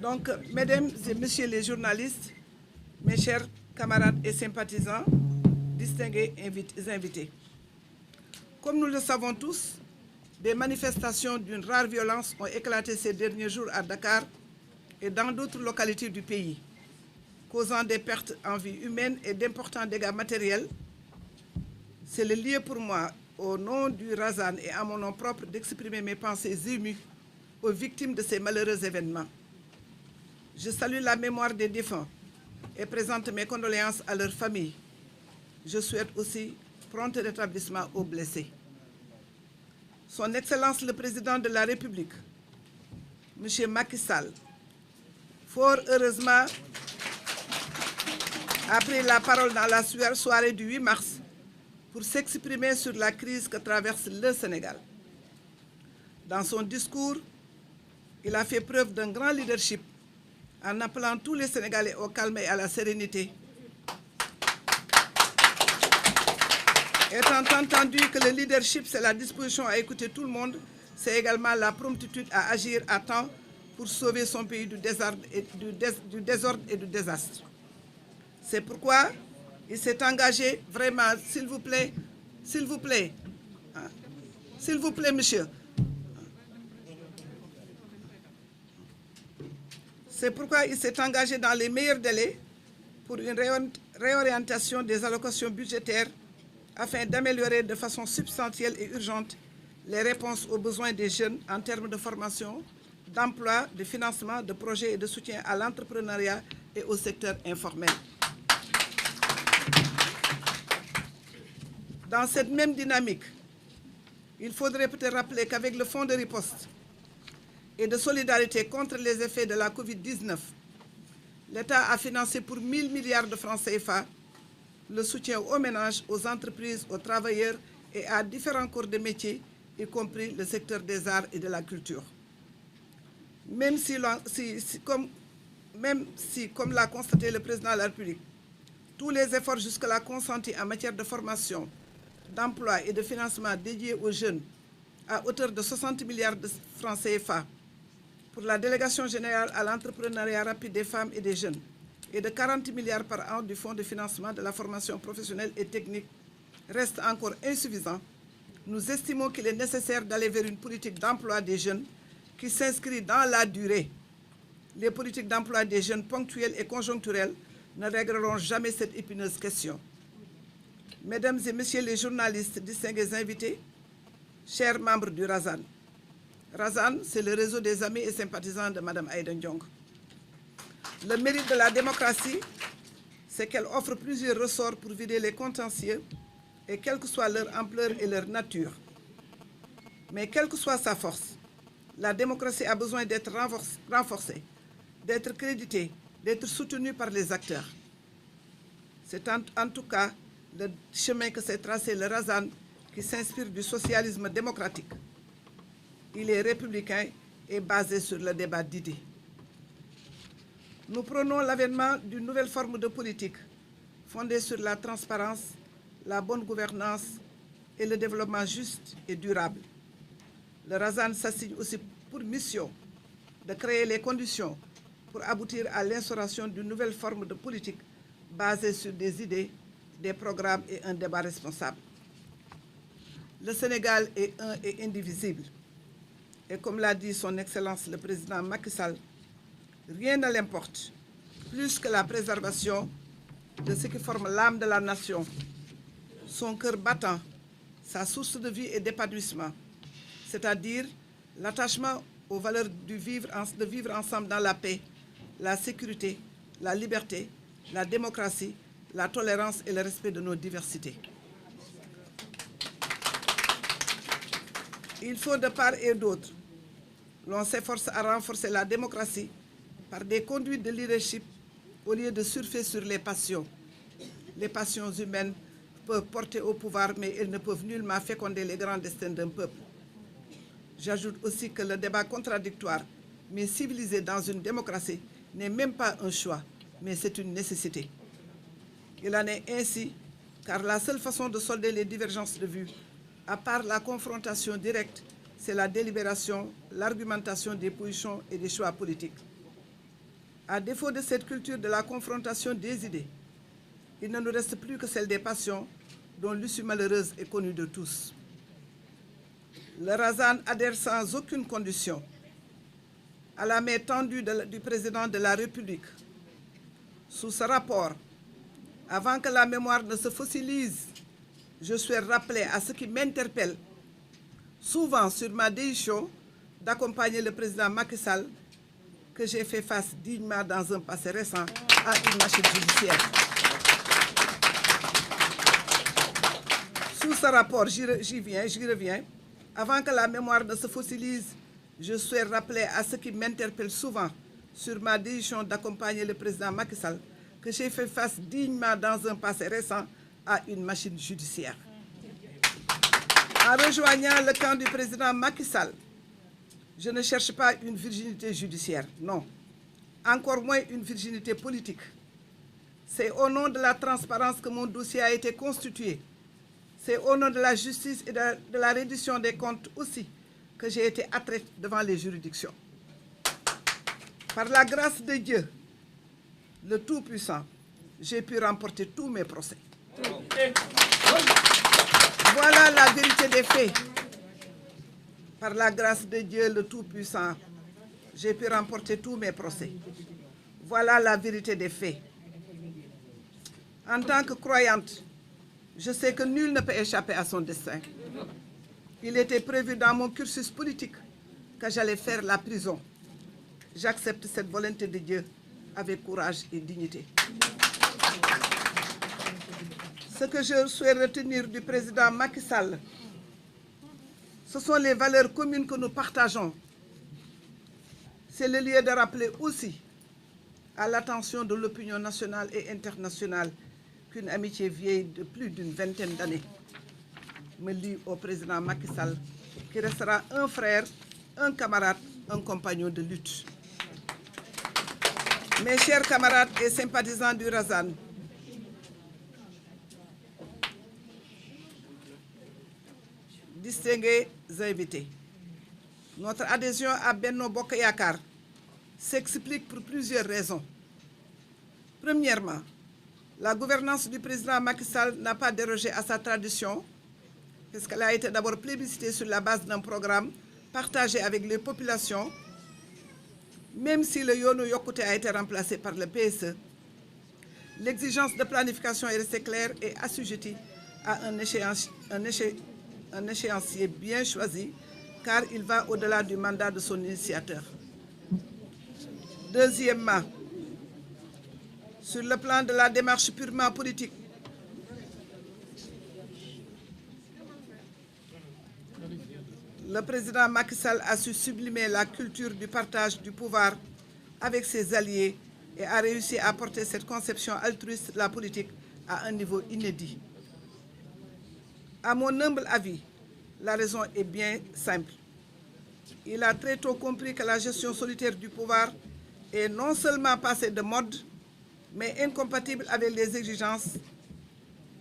Donc, mesdames et messieurs les journalistes, mes chers camarades et sympathisants, distingués invités. Comme nous le savons tous, des manifestations d'une rare violence ont éclaté ces derniers jours à Dakar et dans d'autres localités du pays, causant des pertes en vie humaine et d'importants dégâts matériels. C'est le lieu pour moi, au nom du Razan et à mon nom propre, d'exprimer mes pensées émues aux victimes de ces malheureux événements. Je salue la mémoire des défunts et présente mes condoléances à leurs familles. Je souhaite aussi prompt rétablissement aux blessés. Son Excellence le Président de la République, M. Macky Sall, fort heureusement, a pris la parole dans la soirée du 8 mars pour s'exprimer sur la crise que traverse le Sénégal. Dans son discours, il a fait preuve d'un grand leadership en appelant tous les Sénégalais au calme et à la sérénité. Étant entendu que le leadership, c'est la disposition à écouter tout le monde, c'est également la promptitude à agir à temps pour sauver son pays du désordre et du désastre. C'est pourquoi il s'est engagé vraiment, s'il vous plaît, monsieur. C'est pourquoi il s'est engagé dans les meilleurs délais pour une réorientation des allocations budgétaires afin d'améliorer de façon substantielle et urgente les réponses aux besoins des jeunes en termes de formation, d'emploi, de financement, de projets et de soutien à l'entrepreneuriat et au secteur informel. Dans cette même dynamique, il faudrait peut-être rappeler qu'avec le fonds de riposte et de solidarité contre les effets de la Covid-19, l'État a financé pour 1 000 milliards de francs CFA le soutien aux ménages, aux entreprises, aux travailleurs et à différents corps de métiers, y compris le secteur des arts et de la culture. Même si, comme l'a constaté le président de la République, tous les efforts jusque-là consentis en matière de formation, d'emploi et de financement dédiés aux jeunes à hauteur de 60 milliards de francs CFA pour la délégation générale à l'entrepreneuriat rapide des femmes et des jeunes et de 40 milliards par an du fonds de financement de la formation professionnelle et technique reste encore insuffisant. Nous estimons qu'il est nécessaire d'aller vers une politique d'emploi des jeunes qui s'inscrit dans la durée. Les politiques d'emploi des jeunes ponctuelles et conjoncturelles ne régleront jamais cette épineuse question. Mesdames et messieurs les journalistes, distingués invités, chers membres du Razan. Razan, c'est le réseau des amis et sympathisants de Mme Aïda Ndiong. Le mérite de la démocratie, c'est qu'elle offre plusieurs ressorts pour vider les contentieux, et quelle que soit leur ampleur et leur nature. Mais quelle que soit sa force, la démocratie a besoin d'être renforcée, d'être créditée, d'être soutenue par les acteurs. C'est en tout cas le chemin que s'est tracé le Razan qui s'inspire du socialisme démocratique. Il est républicain et basé sur le débat d'idées. Nous prenons l'avènement d'une nouvelle forme de politique fondée sur la transparence, la bonne gouvernance et le développement juste et durable. Le Razan s'assigne aussi pour mission de créer les conditions pour aboutir à l'instauration d'une nouvelle forme de politique basée sur des idées, des programmes et un débat responsable. Le Sénégal est un et indivisible. Et comme l'a dit son Excellence le Président Macky Sall, rien ne l'importe plus que la préservation de ce qui forme l'âme de la nation, son cœur battant, sa source de vie et d'épanouissement, c'est-à-dire l'attachement aux valeurs de vivre ensemble dans la paix, la sécurité, la liberté, la démocratie, la tolérance et le respect de nos diversités. Il faut de part et d'autre, l'on s'efforce à renforcer la démocratie par des conduites de leadership au lieu de surfer sur les passions. Les passions humaines peuvent porter au pouvoir, mais elles ne peuvent nullement féconder les grands destins d'un peuple. J'ajoute aussi que le débat contradictoire mais civilisée dans une démocratie n'est même pas un choix, mais c'est une nécessité. Il en est ainsi, car la seule façon de solder les divergences de vues, à part la confrontation directe, c'est la délibération, l'argumentation des positions et des choix politiques. À défaut de cette culture de la confrontation des idées, il ne nous reste plus que celle des passions, dont l'issue malheureuse est connue de tous. Le Razan adhère sans aucune condition à la main tendue du président de la République. Sous ce rapport, avant que la mémoire ne se fossilise, je souhaite rappeler à ceux qui m'interpellent, souvent sur ma décision d'accompagner le président Macky Sall, que j'ai fait face dignement dans un passé récent à une machine judiciaire. Sous ce rapport, j'y reviens. Avant que la mémoire ne se fossilise, je souhaite rappeler à ceux qui m'interpellent souvent sur ma décision d'accompagner le président Macky Sall que j'ai fait face dignement dans un passé récent à une machine judiciaire. En rejoignant le camp du président Macky Sall, je ne cherche pas une virginité judiciaire, non. Encore moins une virginité politique. C'est au nom de la transparence que mon dossier a été constitué. C'est au nom de la justice et de la reddition des comptes aussi que j'ai été attraite devant les juridictions. Par la grâce de Dieu, le Tout-Puissant, j'ai pu remporter tous mes procès. Voilà la vérité des faits. Par la grâce de Dieu, le Tout-Puissant, j'ai pu remporter tous mes procès. Voilà la vérité des faits. En tant que croyante, je sais que nul ne peut échapper à son destin. Il était prévu dans mon cursus politique que j'allais faire la prison. J'accepte cette volonté de Dieu avec courage et dignité. Ce que je souhaite retenir du président Macky Sall, ce sont les valeurs communes que nous partageons. C'est le lieu de rappeler aussi à l'attention de l'opinion nationale et internationale qu'une amitié vieille de plus d'une vingtaine d'années me lie au président Macky Sall, qui restera un frère, un camarade, un compagnon de lutte. Mes chers camarades et sympathisants du Razan, distingués invités, notre adhésion à Benno Bokk Yakaar s'explique pour plusieurs raisons. Premièrement, la gouvernance du président Macky Sall n'a pas dérogé à sa tradition, puisqu'elle a été d'abord plébiscitée sur la base d'un programme partagé avec les populations. Même si le Yoonu Yokkute a été remplacé par le PSE, l'exigence de planification est restée claire et assujettie à un échéancier bien choisi, car il va au-delà du mandat de son initiateur. Deuxièmement, sur le plan de la démarche purement politique, le président Macky Sall a su sublimer la culture du partage du pouvoir avec ses alliés et a réussi à porter cette conception altruiste de la politique à un niveau inédit. À mon humble avis, la raison est bien simple. Il a très tôt compris que la gestion solitaire du pouvoir est non seulement passée de mode, mais incompatible avec les exigences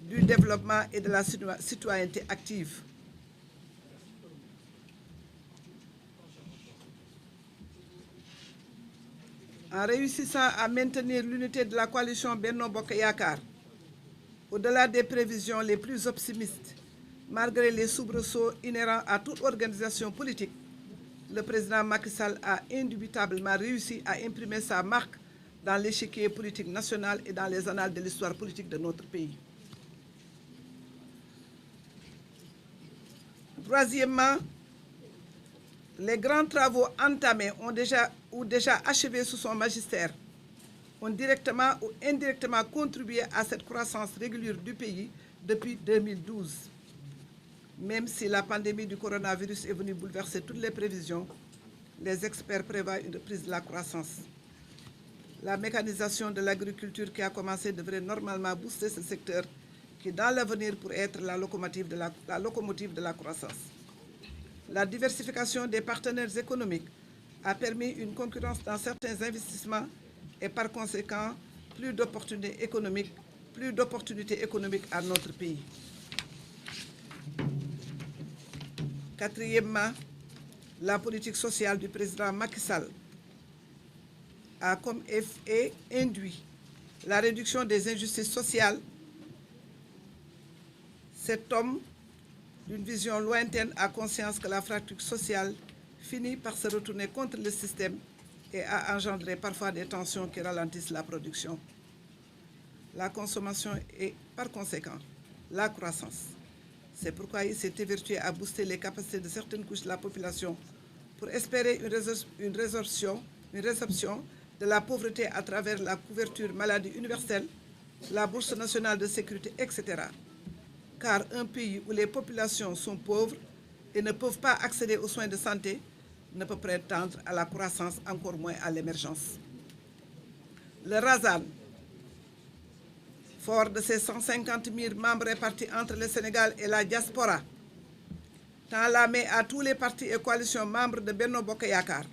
du développement et de la citoyenneté active. En réussissant à maintenir l'unité de la coalition Benno Bokk Yakaar, au-delà des prévisions les plus optimistes, malgré les soubresauts inhérents à toute organisation politique, le président Macky Sall a indubitablement réussi à imprimer sa marque dans l'échiquier politique national et dans les annales de l'histoire politique de notre pays. Troisièmement, les grands travaux entamés ou déjà achevés sous son magistère ont directement ou indirectement contribué à cette croissance régulière du pays depuis 2012. Même si la pandémie du coronavirus est venue bouleverser toutes les prévisions, les experts prévoient une reprise de la croissance. La mécanisation de l'agriculture qui a commencé devrait normalement booster ce secteur qui, dans l'avenir, pourrait être la locomotive de la croissance. La diversification des partenaires économiques a permis une concurrence dans certains investissements et par conséquent plus d'opportunités économiques à notre pays. Quatrièmement, la politique sociale du président Macky Sall a comme effet induit la réduction des injustices sociales. Cet homme, d'une vision lointaine, a conscience que la fracture sociale finit par se retourner contre le système et a engendré parfois des tensions qui ralentissent la production, la consommation et par conséquent la croissance. C'est pourquoi il s'est évertué à booster les capacités de certaines couches de la population pour espérer une résorption de la pauvreté à travers la couverture maladie universelle, la bourse nationale de sécurité, etc. Car un pays où les populations sont pauvres et ne peuvent pas accéder aux soins de santé ne peut prétendre à la croissance, encore moins à l'émergence. Le Razan, fort de ses 150 000 membres répartis entre le Sénégal et la diaspora, tend la main à tous les partis et coalitions membres de Benno Bokk Yakaar.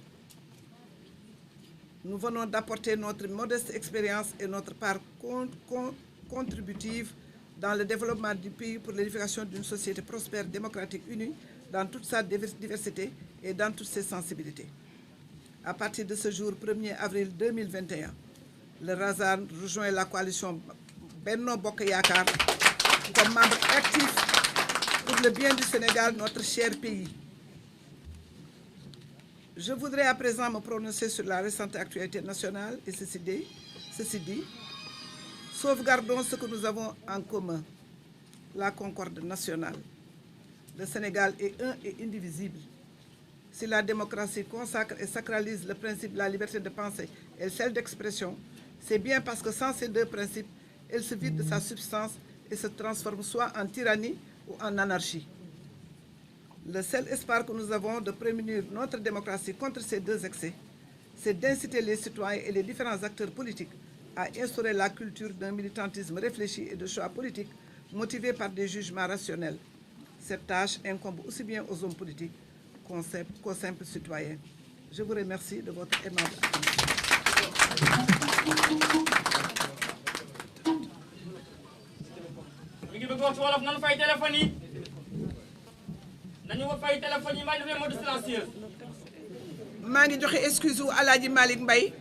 Nous venons d'apporter notre modeste expérience et notre part contributive dans le développement du pays pour l'édification d'une société prospère, démocratique, unie dans toute sa diversité et dans toutes ses sensibilités. À partir de ce jour, 1er avril 2021, le Razan rejoint la coalition Benno Bokk Yakaar comme membre actif pour le bien du Sénégal, notre cher pays. Je voudrais à présent me prononcer sur la récente actualité nationale et ceci dit, sauvegardons ce que nous avons en commun, la concorde nationale. Le Sénégal est un et indivisible. Si la démocratie consacre et sacralise le principe de la liberté de pensée et celle d'expression, c'est bien parce que sans ces deux principes, elle se vide de sa substance et se transforme soit en tyrannie ou en anarchie. Le seul espoir que nous avons de prémunir notre démocratie contre ces deux excès, c'est d'inciter les citoyens et les différents acteurs politiques à instaurer la culture d'un militantisme réfléchi et de choix politiques motivés par des jugements rationnels. Cette tâche incombe aussi bien aux hommes politiques qu'aux simples citoyens. Je vous remercie de votre aimable attention. maa ngi joxe excuse wu Alaaji Malick Mbaye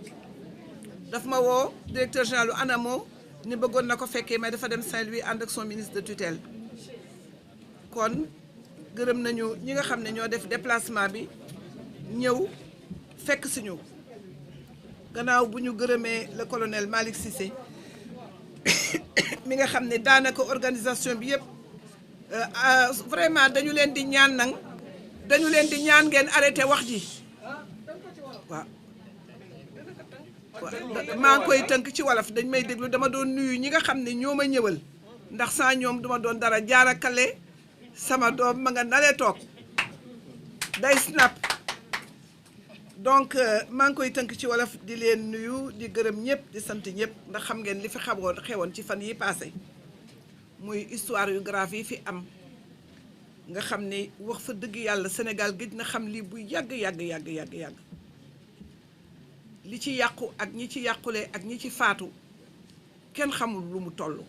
daf ma woo directeur général ANAMO ni bëggoon na ko fekkee mais dafa dem Saint-Louis ànd ak son ministre de tutelle. kon gërëm nañu ñi nga xam ne ñoo def déplacement bi ñëw fekk si ñu gannaaw bu ñu gërëmee le colonel Malick Cissé mi nga xam ne daanaka organisation bi yëpp vraiment dañu leen di ñaan nag ngeen arrêté wax ji waaw maa ngi koy tënk ci wolof dañ may déglu dama doon nuyu ñi nga xam ne ñoo ma ñëwal ndax saa ñoom duma doon dara jaarakale sama doom ma nga nalee toog day snap donc maa ngi koy tënk ci wolof di leen nuyu di gërëm ñëpp di sant ñëpp ndax xam ngeen li fi xewoon ci fan yi passé muy histoire yu grave yi fi am nga xam ni wax fa dëgg yàlla Sénégal gëj na xam lii bu yàgg li ci yàqu ak ñi ci yàqule ak ñi ci faatu kenn xamul lu mu toll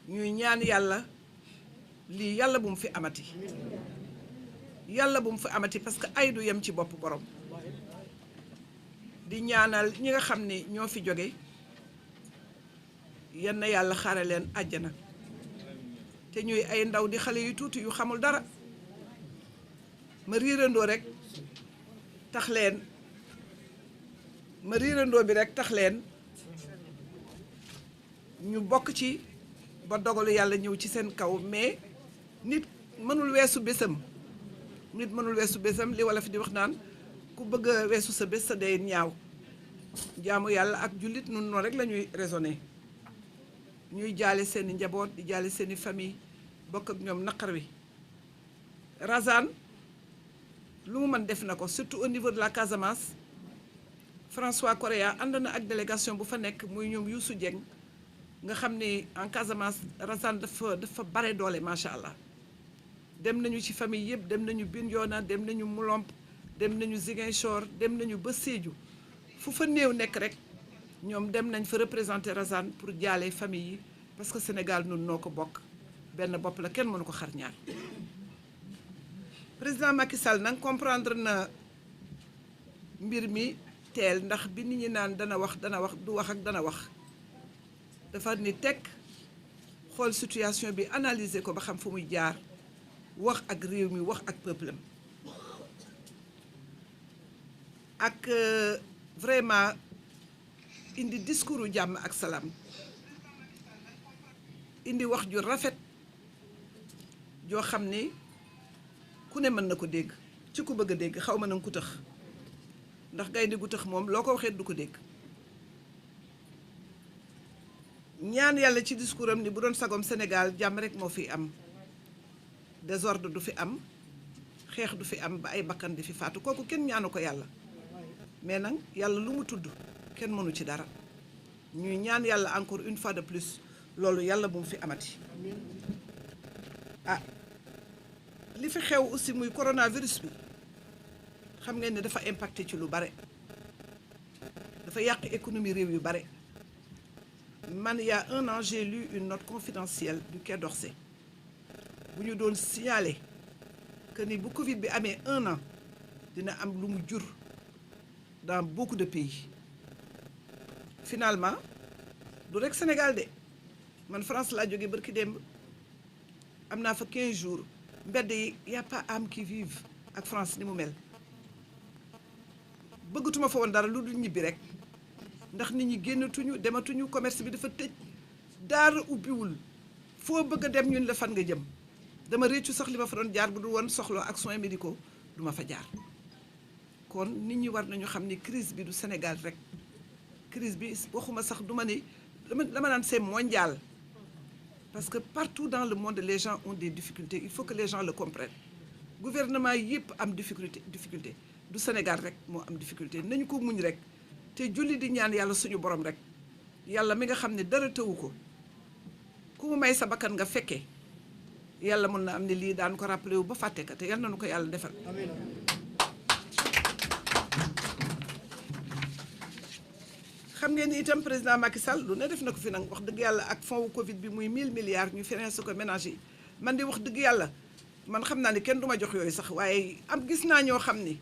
ñuy ñaan yàlla lii yàlla bu mu fi amati parce que ay du yem ci bopp borom di ñaanal ñi nga xam ne ñoo fi jóge yenn yàlla xaare leen àjjana te ñuy ay ndaw di xale yu tuuti yu xamul dara ma riirandoo bi rek tax leen ñu bokk ci ba dogalu yàlla ñëw ci seen kaw mais nit mënul weesu bésam li wala fi di wax naan ku bëgg a weesu sa bés sa day ñaaw jaamu yàlla ak jullit nun noonu rek la ñuy raisonner ñuy jaale seeni njaboot di jaale seeni famille bokk ak ñoom naqar wi Razan lu mu mën def na ko surtout au niveau de la Casamance. François Correa ànd na ak délégation bu fa nekk muy ñoom Youssou Dieng nga xam ne en Casamance Razan dafa bare doole macha allah dem nañu ci famille yëpp dem nañu Bignona dem nañu Mulomp dem nañu Ziguinchor dem nañu ba Sédhiou fu fa néew nekk rek ñoom dem nañ fa représenter Razane pour jaale famille yi parce que Sénégal nun noo ko bokk benn bopp la kenn mënu ko xar ñaar. Président Macky Sall nag comprendre na mbir mi teel ndax bi nit ñi naan dana wax du wax ak dana wax dafa ni tekk xool situation bi analyser ko ba xam fu muy jaar wax ak réew mi wax ak peuple am ak vraiment indi discours u jàmm ak salaam indi wax ju rafet joo xam ni ku ne mën na ko dégg ci ku bëgg a dégg xaw ma nag ku tax ndax gaynde gu tax moom loo ko waxee du ko dégg ñaan yàlla ci discours am ni bu doon sagom Sénégal jàmm rek moo fi am désordre du fi am xeex du fi am ba ay bakkan di fi faatu kooku kenn ñaanu ko yàlla mais nag yàlla lu mu tudd kenn mënu ci dara ñuy ñaan yàlla encore une fois de plus loolu yàlla bu mu fi amati ah li fi xew aussi muy coronavirus bi xam ngeen ne dafa impacté ci lu bare dafa yàq économie réew yu bare man il y a un an j'ai lu une note confidentielle du Quai d'Orsay bu ñu doon signaler que ni bu Covid bi amee un an dina am lu mu jur dans beaucoup de pays finalement du rek Sénégal de man France laa jógee barki démb am naa fa 15 jours mbedd yi y a pas âme qui vive ak France ni mu mel bëggatuma fa woon dara lu dul ñibbi rek ndax nit ñi génnatuñu dematuñu commerce bi dafa tëj daara ubbiwul foo bëgg a dem ñun la fan nga jëm dama réccu sax li ma fa doon jaar bu dul woon soxla ak soins médicaux duma fa jaar kon nit ñi war nañu xam ni crise bi du Sénégal rek crise bi waxuma sax duma ni dama naan c'est mondial parce que partout dans le monde les gens ont des difficultés il faut que les gens le comprennent gouvernement yëpp am difficulté du Sénégal rek moo am difficulté nañu ko muñ rek te julli di ñaan yàlla suñu borom rek yàlla mi nga xam ne dara tëwu ko ku mu may sa bakkan nga fekkee yàlla mën na am ne lii daan ko rappelé wu ba fàtte ka te yal na nu ko yàlla defal. xam ngeen ni itam président Macky Sall lu ne def na ko fi nag wax dëgg yàlla ak fond wu Covid bi muy 1000 milliards ñu financé ko ménage yi man di wax dëgg yàlla man xam naa ni kenn du ma jox yooyu sax waaye am gis naa ñoo xam ni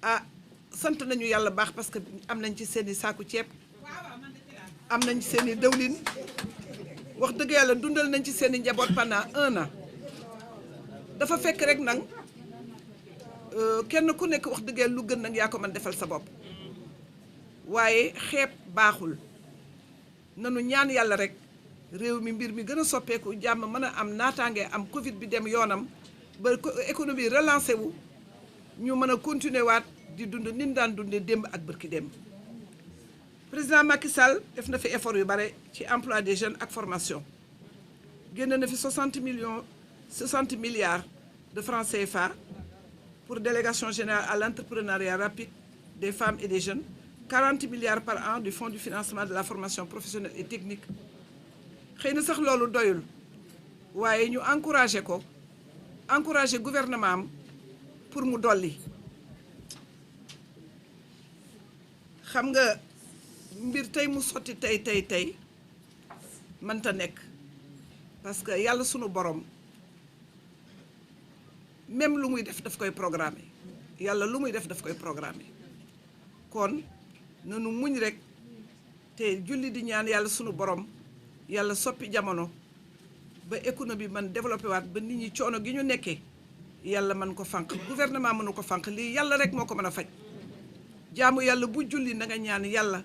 ah sant nañu yàlla baax parce que am nañ ci seen i saaku ceeb am nañ ci seen i dëwlin wax dëgg yàlla dundal nañ ci seen i njaboot pendant 1 an dafa fekk rek nag kenn ku nekk wax dëgg yàlla lu gën nag yaa ko mën defal sa bopp waaye xeeb baaxul nanu ñaan yàlla rek réew mi mbir mi gën a soppeeku jàmm mën a am naataange am Covid bi dem yoonam ba économie relancé wu ñu mën a continuer waat di dund nin daan dundee démb ak bërki démb président Macky Sall def na fi effort yu bare ci emploi des jeunes ak formation génn na fi 60 milliards de francs CFA pour délégation générale à l'entrepreneuriat rapide des femmes et des jeunes 40 milliards par an du fonds du financement de la formation professionnelle et technique xëy na sax loolu doyul waaye ñu encouragé ko encouragé gouvernement am pour mu dolli xam nga mbir tey mu sotti tey mënta nekk parce que yàlla sunu borom même lu muy def daf koy programmer yàlla lu muy def daf koy programmer kon nanu muñ rek te julli di ñaan yàlla sunu borom yàlla soppi jamono ba économie man développé waat ba nit ñi coono gi ñu nekkee yàlla mën ko fànq gouvernement mënu ko fànq lii yàlla rek moo ko mën a faj jaamu yàlla bu julli na nga ñaan yàlla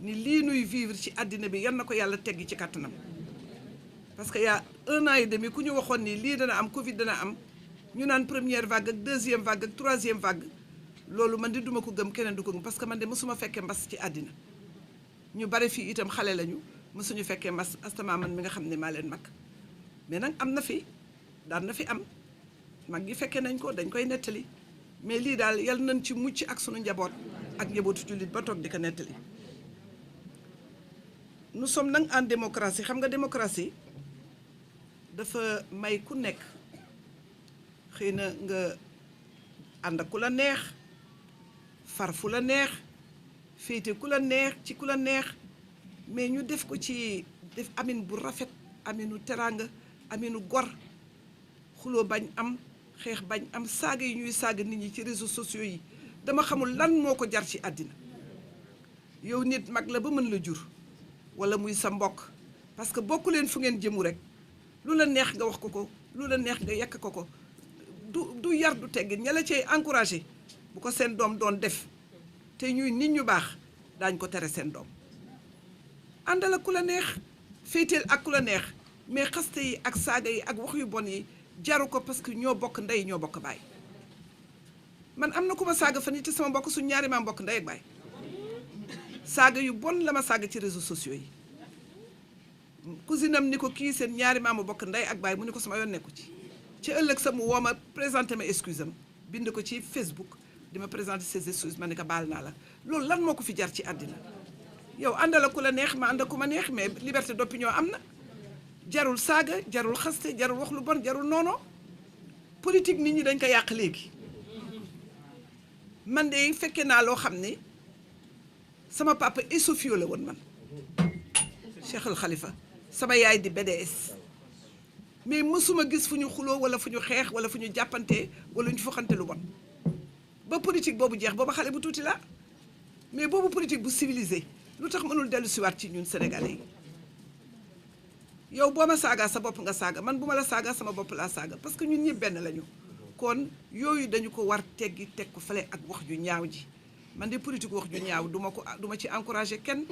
ni lii nuy vivre ci àddina bi yan na ko yàlla teggi ci kàttanam parce que y a 1 an et demi ku ñu waxoon ni lii dana am Covid dana am ñu naan première vague ak deuxième vague ak troisième vague loolu man di duma ko gëm keneen du ko gëm parce que man de mësuma fekkee mbas ci àddina ñu bare fii itam xale lañu mësuñu fekkee mbas astama man mi nga xam ne maa leen mag mais nag am na fi daan na fi am mag gi fekkee nañ ko dañ koy nettali mais lii daal yal nañ ci mucc ak sunu njaboot ak njabootu jullit ba toog di ko nettali. nous sommes nag en démocratie xam nga démocratie dafa may ku nekk xëy na nga ànd ak ku la neex far fu la neex féete ku la neex ci ku la neex mais ñu def ko ci def amin bu rafet aminu teraanga aminu gor xuloo bañ am xeex bañ am saaga yi ñuy saaga nit ñi ci réseaux sociaux yi dama xamul lan moo ko jar ci àddina yow nit mag la ba mën la jur wala muy sa mbokk parce que bokku leen fu ngeen jëmu rek lu la neex nga wax ko ko lu la neex nga yekk ko ko du yar du teggin ña la cay encouragé bu ko seen doom doon def te ñuy nit ñu baax daañ ko tere seen doom àndal ak ku la neex féeteel ak ku la neex mais xaste yi ak saaga yi ak wax yu bon yi jaru ko parce que ñoo bokk ndey ñoo bokk baay man am na ku ma saaga fan yi te sama mbokk suñ ñaari maam bokk ndey ak baay saaga yu bon la ma saaga ci réseaux sociaux yi cousinam ni ko kii seen ñaari maam bokk ndey ak baay mu ni ko sama yoon nekku ci ëllëg sa mu woo ma présenté ma excuse am bind ko ci Facebook di ma présenté ses excuses ma ne ko baal naa la loolu lan moo ko fi jar ci àddina yow àndal ku la neex ma ànd ku ma neex mais liberté d'opinion am na jarul saaga jarul xaste jarul wax lu bon jarul noono politique nit ñi dañ ko yàq léegi man de fekke naa loo xam ne sama papa Esofio la woon man Cheikh Al Khalifa sama yaay di BDS mais mësuma gis fu ñu xuloo wala fu ñu xeex wala fu ñu jàppante wala ñu foxante lu bon ba politique boobu jeex booba xale bu tuuti la mais boobu politique bu civilisé lu tax mënul dellu siwaat ci ñun sénégalais yi yow boo ma saagaa sa bopp nga saaga man bu ma la saagaa sama bopp laa saaga parce que ñun ñëpp benn lañu kon yooyu dañu ko war teggi teg ko fale ak wax ju ñaaw ji man de politique wax ju ñaaw duma ci encouragé kenn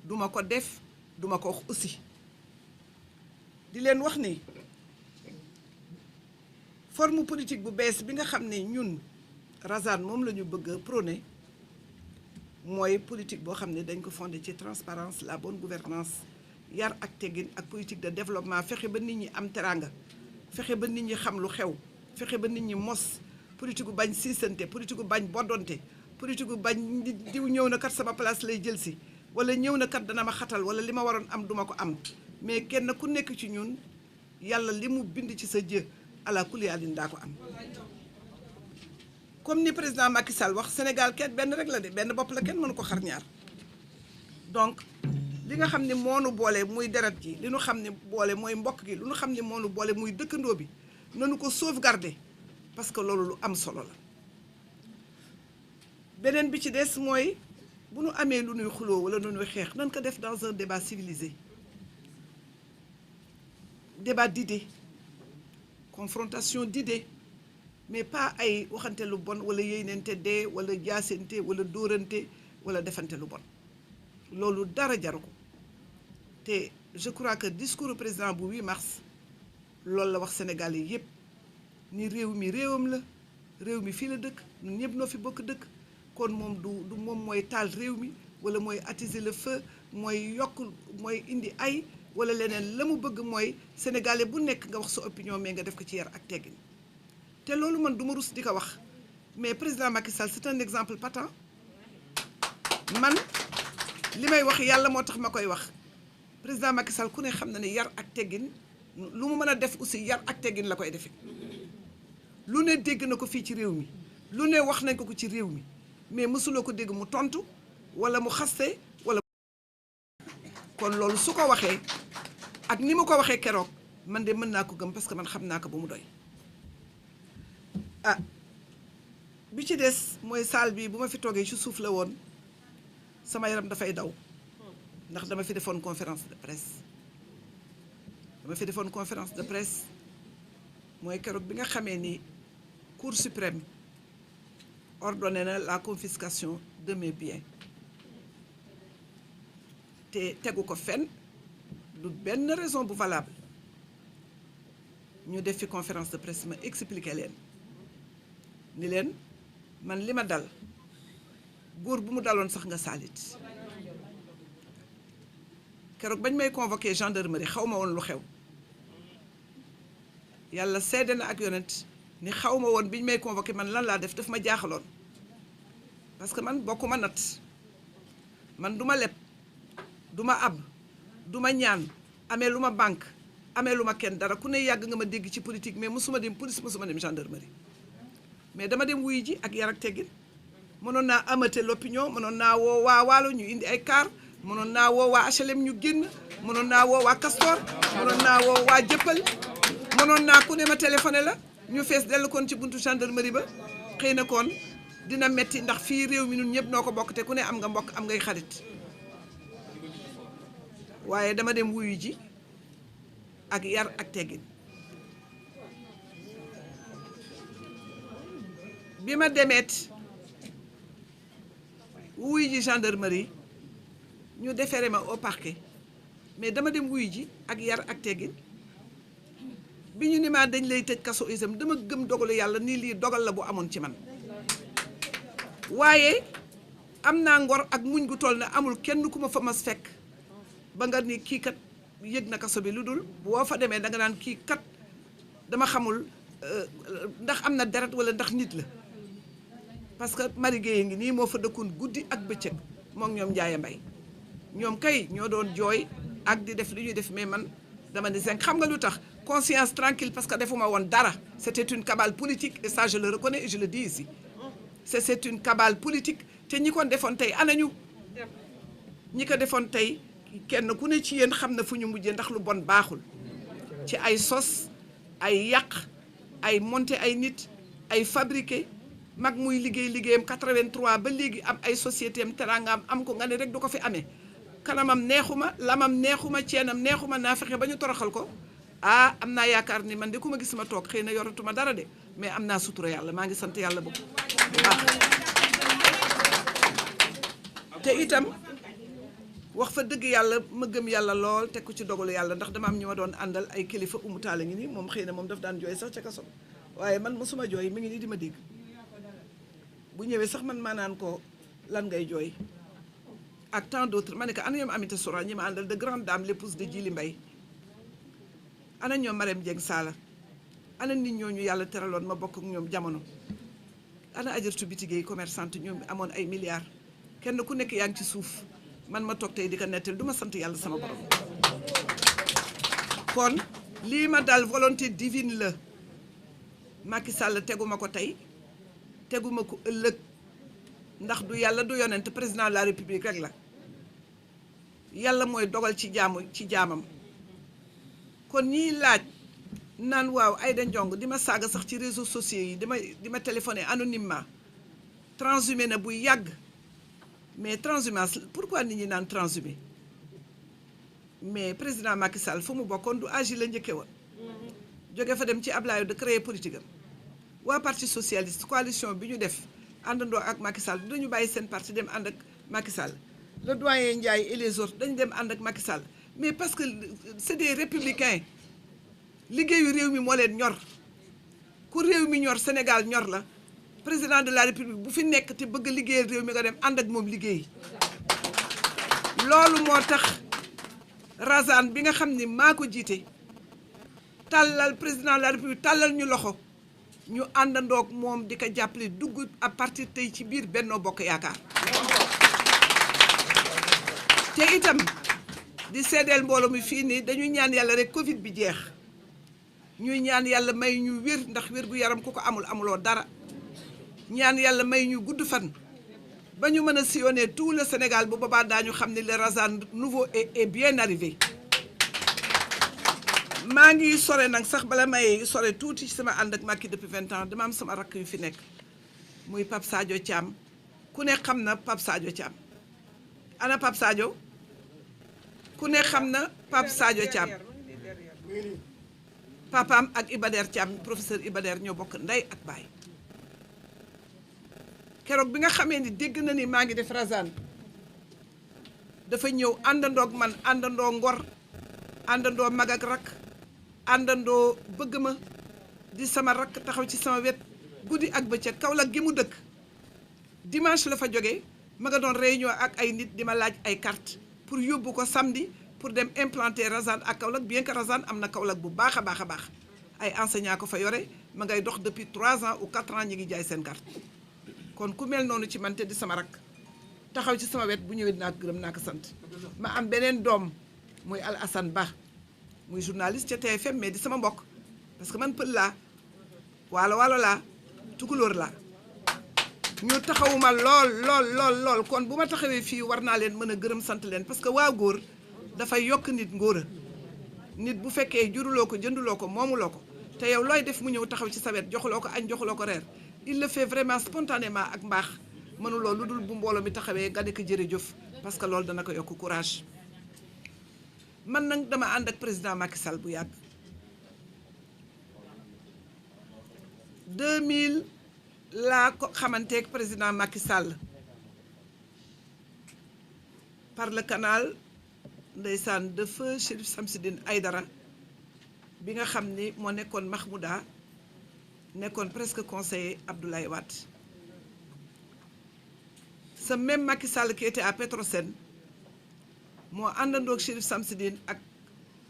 duma ko def duma ko wax aussi di leen wax ni forme politique bu bees bi nga xam ne ñun Razane moom la ñu bëgg a prôné mooy politique boo xam ne dañ ko fondé ci transparence la bonne gouvernance yar ak teggin ak politique de développement fexe ba nit ñi am teranga fexe ba nit ñi xam lu xew fexe ba nit ñi mos politique gu bañ siisante politique gu bañ boddonte politique gu bañ diw ñëw na kat sama place lay jël si wala ñëw na kat dana ma xatal wala li ma waroon am duma ko am mais kenn ku nekk ci ñun yàlla li mu bind ci sa jë ala kulli alin daa ko am comme ni président Macky Sall wax Sénégal kenn benn rek la de benn bopp la kenn mënu ko xar ñaar donc li nga xam ne moonu boole muy deret ji li nu xam ne boole mooy mbokk gi lu nu xam ne moonu boole muy dëkkandoo bi nanu ko sauvegarder parce que loolu lu am solo la beneen bi ci des mooy bu nu amee lu nuy xuloo wala lu nuy xeex nan ko def dans un débat civilisé débat d'idées confrontation d'idées mais pas ay waxante lu bon wala yéynente dee wala jaasente wala dóorante wala defante lu bon loolu dara jaru ko te je crois que discours du président bu 8 mars loolu la wax Sénégal yi yépp ni réew mi réewam la réew mi fii la dëkk ñun ñëpp noo fi bokk dëkk kon moom du moom mooy taal réew mi wala mooy attiser le feu mooy yokk mooy indi ay wala leneen la mu bëgg mooy sénégalais bu nekk nga wax sa opinion mais nga def ko ci yar ak teggin te loolu man du ma rus di ko wax mais président Macky Sall c'est un exemple patent man li may wax yàlla moo tax ma koy wax président Macky Sall ku ne xam na ne yar ak teggin lu mu mën a def aussi yar ak teggin la koy defee lu ne dégg na ko fii ci réew mi lu ne wax nañ ko ci réew mi mais mësuloo ko dégg mu tontu wala mu xaste wala kon loolu su ko waxee ak ni mu ko waxee keroog man de mën naa ko gëm parce que man xam naa ko ba mu doy ah bi ci des mooy salle bi bu ma fi toogee ci suuf la woon sama yaram dafay daw ndax dama fi defoon conférence de presse mooy keroog bi nga xamee ni Cour suprême ordonné na la confiscation de mes biens te tegu ko fenn du benn raison bu valable ñu def fi conférence de presse ma expliqué leen ni leen man li ma dal góor bu mu daloon sax nga saalit keroog bañ may convoqué gendarmerie xaw ma woon lu xew yàlla seede na ak yonent ni xaw ma woon biñ may convoqué man lan laa def ma jaaxaloon parce que man bokkuma nat man du ma leb du ma ab du ma ñaan amee lu ma banque amee lu ma kenn dara ku ne yàgg nga ma dégg ci politique mais mosuma dem police mosuma dem gendarmerie mais dama dem wuyu ji ak yar ak teggin mënoon naa amate l'opinion mënoon naa woo waa Waalo ñu indi ay car mënoon naa woo waa HLM ñu génn mënoon naa woo waa Castor mënoon naa woo waa Jëppal mënoon naa ku ne ma téléphoné la ñu fees dellu koon ci buntu gendarmerie ba xëy na koon dina metti ndax fii réew mi ñun ñëpp noo ko bokk te ku ne am nga mbokk am ngay xarit waaye dama dem wuyu ji ak yar ak teggin bi ma demeet wuyu ji gendarmerie ñu déféré ma au parquet mais dama dem wuyu ji ak yar ak teggin bi ñu ni ma dañ lay tëj kaso isam dama gëm dogalu yàlla nii lii dogal la bu amoon ci man waaye am naa ngor ak muñ gu toll na amul kenn ku ma fa mas fekk ba nga ni kii kat yëg na kaso bi lu dul boo fa demee da nga naan kii kat dama xamul ndax am na deret wala ndax nit la parce que Marie Guèye ngi nii moo fa dëkkoon guddi ak bëccëg moom ñoom Ndiaye Mbaye ñoom kay ñoo doon jooy ak di def li ñuy def mais man dama ni zinc xam nga lu tax conscience tranquille parce que defuma woon dara c'était une cabale politique et ça je le reconnais et je le dis ici c'est une cabale politique te ñi ko defoon tey anañu ñi ko defoon tey kenn ku ne ci yéen xam na fu ñu mujjee ndax lu bon baaxul ci ay sos ay yàq ay monter ay nit ay fabriquer mag muy liggéeyam 83 ba léegi am ay société am teraangaam am ko nga ne rek du ko fi amee kanamam neexuma lamam neexuma ceenam neexuma naa fexe ba ñu toroxal ko ah am naa yaakaar ni man de ku ma gis ma toog xëy na yoratuma dara de mais am naa sutura yàlla maa ngi sant yàlla bu baax te itam wax fa dëgg yàlla ma gëm yàlla lool teg ko ci dogalu yàlla ndax dama am ñu ma doon àndal ay kilifa umutaale ngi nii moom xëy na moom daf daan jooy sax ca kaso waaye man mosuma jooy mi ngi nii di ma dégg bu ñëwee sax man maa naan ko lan ngay jooy ak tant d'autres ma ne ko ana ñoom Amita Soura ñi ma àndal de grande dame l'épouse de Djili Mbaye ana ñoom Marème Dieng Sala ana nit ñooñu yàlla teraloon ma bokk ak ñoom jamono ana ajartu bitigéey commerçante ñoom amoon ay milliards kenn ku nekk yaa ngi ci suuf man ma toog tey di ko nettal du ma sant yàlla sama borom kon lii ma dal volonté divine la Macky Sall teguma ko tey teguma ko ëllëg ndax du yàlla du yonent président de la république rek la yàlla mooy dogal ci jaamam kon ñiy laaj naan waaw Aïda Ndiongue di ma saaga sax ci réseaux sociaux yi di ma téléphoner anonymement transhumé na buy yàgg mais transhumance pourquoi nit ñi naan transhumé mais président Macky Sall fu mu bokkoon du agi la njëkke woon jóge fa dem ci Ablaye de créer politique am waa parti socialiste coalition bi ñu def àndandoo ak Macky Sall dañu bàyyi seen parti dem ànd ak Macky Sall le doyen Ndiaye et les autres dañu dem ànd ak Macky Sall mais parce que c'est des républicains liggéeyu réew mi moo leen ñor ku réew mi ñor Sénégal ñor la président de la république bu fi nekk te bëgg a liggéeyal réew mi nga dem ànd ak moom liggéey loolu moo tax Razane bi nga xam ni maa ko jiite tàllal président de la république tàllal ñu loxo ñu àndandoog moom di ko jàppale dugg à partir tey ci biir Benno Bokk Yaakaar te itam di seedeel mbooloo mi fii nii dañuy ñaan yàlla rek Covid bi jeex ñuy ñaan yàlla may ñu wér ndax wér gu yaram ku ko amuloo dara ñaan yàlla may ñu gudd fan ba ñu mën a sillonner tout le Sénégal bu boobaa daañu xam ne le Razane nouveau est bien arrivé. maa ngi sore nag sax bala may sore tuuti ci sama ànd ak Macky depuis 20 ans dama am sama rakk yu fi nekk muy Pape Sadio Thiam ku ne xam na Pape Sadio Thiam ana Pape Sadio ku ne xam na Pape Sadio Thiam papaam ak Ibader Thiam professeur Ibader ñoo bokk ndey ak baay keroog bi nga xamee ni dégg na ni maa ngi def Razane dafa ñëw àndandoog man àndandoo ngor àndandoo mag ak rakk àndandoo bëgg ma di sama rakk taxaw ci sama wet guddi ak bëccëg Kaolack gi mu dëkk dimanche la fa jógee ma nga doon réunion ak ay nit di ma laaj ay carte pour yóbbu ko samedi pour dem implanter Razane ak Kaolack bien que Razane am na Kaolack bu baax a baax a baax ay enseignants ko fa yore ma ngay dox depuis 3 ans ou 4 ans ñi ngi jaay seen carte kon ku mel noonu ci man te di sama rakk taxaw ci sama wet bu ñëwee dinaa ko gërëm naa ko sant ma am beneen doom muy Al Assane Ba muy journaliste ca TFM mais di sama mbokk parce que man pël laa waalo laa tukulóor laa ñu taxawuma lool kon bu ma taxawee fii war naa leen mën a gërëm sant leen parce que waa góor dafay yokk nit ngóora nit bu fekkee juruloo ko jënduloo ko moomuloo ko te yow looy def mu ñëw taxaw ci sa wet joxuloo ko añ joxuloo ko reer il le fait vraiment spontanément ak mbaax mënuloo lu dul bu mbooloo mi taxawee nga ne ko jërëjëf parce que loolu dana ko yokk courage. man nag dama ànd ak président Macky Sall bu yàgg 2000 laa ko xamanteeg président Macky Sall par le canal ndeysaan de feu Chérif Samsidine Aïdara bi nga xam ni moo nekkoon Mahmouda nekkoon presque conseiller Abdoulaye Wade ce même Macky Sall qui était à Petrosen moo àndandoog Chérif Samsidine ak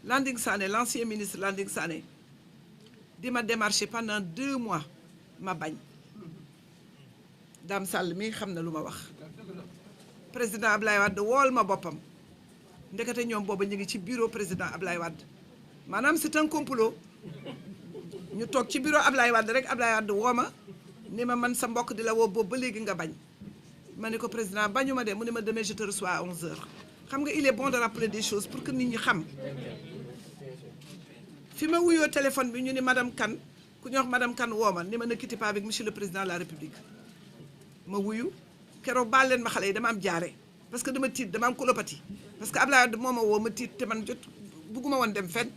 Landing Sané l'ancien ministre Landing Sané di ma démarché pendant 2 mois ma bañ Dame Sall mi xam na lu ma wax président Ablaye Wade wool ma boppam ndekete ñoom booba ñu ngi ci bureau président Ablaye Wade maanaam c'est un complot ñu toog ci bureau Ablaye Wade rek Ablaye Wade woo ma ni ma man sa mbokk di la woo boobu ba léegi nga bañ ma ne ko président bañu ma de mu ne ma demain je te reçois à 11h xam nga il est bon de rappeler des choses pour que nit ñi xam fi ma wuyoo téléphone bi ñu ni madame Kane ku ñu wax madame Kane woo ma ni ma ne quittez pas avec monsieur le président de la république ma wuyu keroog baal leen ma xale yi dama am jaare parce que dama tiit dama am colopathie parce que Ablaye Wade moo ma woo ma tiit te man jot bugguma woon dem fenn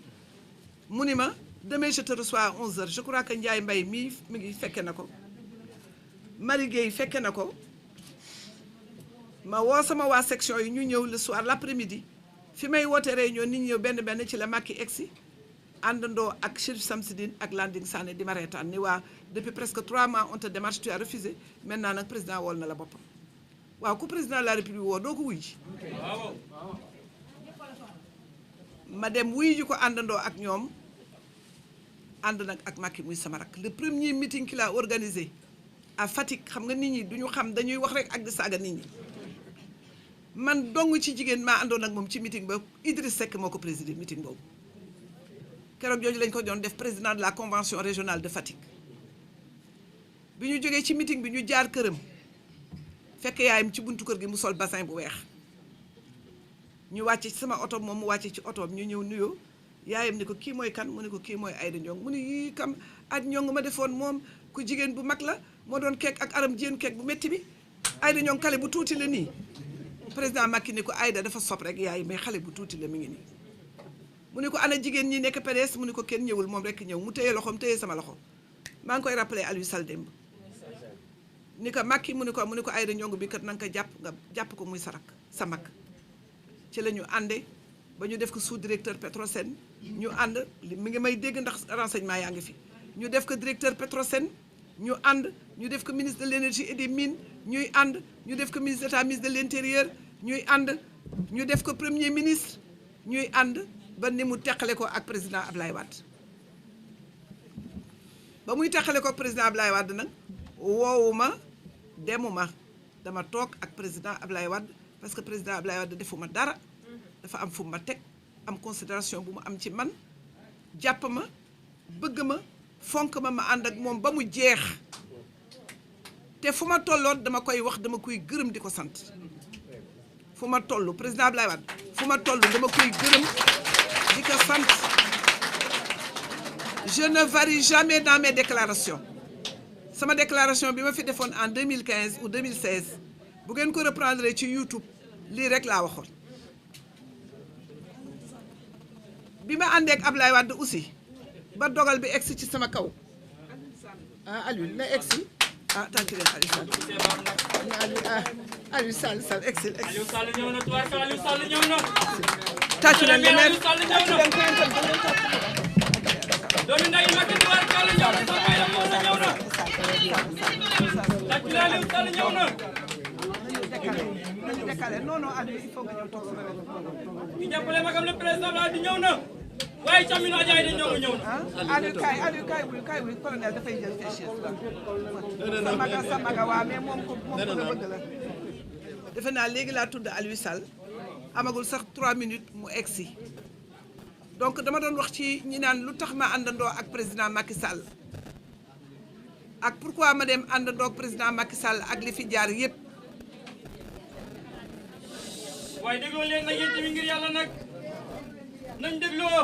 mu ni ma demain je te reçois à 11h je crois que Ndiaye Mbaye mii mi ngi fekke na ko Marie Gueye fekke na ko ma woo sama waa section yi ñu ñëw le soir l'après-midi fi may woote réunion nit ñi ñëw benn ci la Macky egsi àndandoo ak Chérif Samsidine ak Landing Sané di ma reetaan ni waa depuis presque 3 mois on te démarche tu as refusé maintenant nag président wool na la boppam waaw ku président de la république woo doo ko wuy ji ma dem wuy ji ko àndandoo ak ñoom ànd nag ak Macky muy sama rak le premier meeting qu'il a organisé à Fatick xam nga nit ñi duñu xam dañuy wax rek ak di saaga nit ñi man dong ci jigéen maa àndoon ak moom ci meeting ba Idriss Seck moo ko présidé meeting boobu keroog jooju lañ ko doon def président de la convention régionale de Fatick bi ñu jógee ci meeting bi ñu jaar këram fekk yaayam ci buntu kër gi mu sol bassin bu weex ñu wàcce ci sama oto moom mu wàcce ci otoom ñu ñëw nuyoo yaayam ni ko kii mooy kan mu ne ko kii mooy Aïda Ndiong mu ne yii kam Aïda Ndiong ma defoon moom ku jigéen bu mag la moo doon keek ak aram jéen keek bu métti bi Aïda Ndiong xale bu tuuti la nii président Macky ni ko Aïda dafa sob rek yaay mais xale bu tuuti la mi ngi nii mu ne ko ana jigéen ñi nekk PDS mu ne ko kenn ñëwul moom rek ñëw mu téye loxoom téye sama loxo maa ngi koy rappelé Aliou Sall démb ni ko Macky mu ne ko Aïda Ndiong bi kat na nga ko jàpp ko muy sarak sa mag ci la ñu ànde ba ñu def ko sous directeur Petrosen ñu ànd mi ngi may dégg ndax renseignement yaa ngi fi ñu def ko directeur Petrosen ñu ànd ñu def ko ministre de l'énergie et des mines ñuy ànd ñu def ko ministre d'état ministre de l'intérieur ñuy ànd ñu def ko premier ministre ñuy ànd ba ni mu teqale ko ak président Ablaye Wade ba muy teqale ko ak président Ablaye Wade nag woowuma demuma dama toog ak président Ablaye Wade parce que président Ablaye Wade defuma dara dafa am fu ma teg am considération bu mu am ci man jàpp ma bëgg ma fonk ma ànd ak moom ba mu jeex te fu ma tolloon dama koy wax dama koy gërëm di ko sant fu ma toll président Ablaye Wade fu ma toll dama koy gërëm di ko sant je ne varie jamais dans mes déclarations sama déclaration bi ma fi defoon en 2015 ou 2016 bu ngeen ko reprendre ci YouTube lii rek laa waxoon bi ma àndee ak Ablaye Wade aussi ba dogal bi egsi ci sama kaw ah Aliou na egsi ah tànk leen Aliou Sall egsi Aliou Sall ñëw na tuwaat Aliou Sall ñëw na tàccu leen ne Aliou Sall ñëw na doomi nday Macky tuwaat Sall ñëw na sama yaram moo ñëw na tàccu leen Aliou Sall ñëw na nañu décalé non Aliou il faut nga ñëw toog sama wet di jàppale magam le président la di ñëw na waaye camino Adja di ñëw na Aliou kay wuy colonel dafay jël fichier sa maga waa mais moom ko bëgg la defe naa léegi laa tudd Aliou Sall amagul sax 3 minutes mu egsi donc dama doon wax ci ñi naan lu tax ma àndandoo ak président Macky Sall ak pourquoi ma dem ànd ndoog président Macky Sall ak li fi jaar yépp. waaye dégloo leen nag yéen tamit ngir yàlla nag nañ dégloo.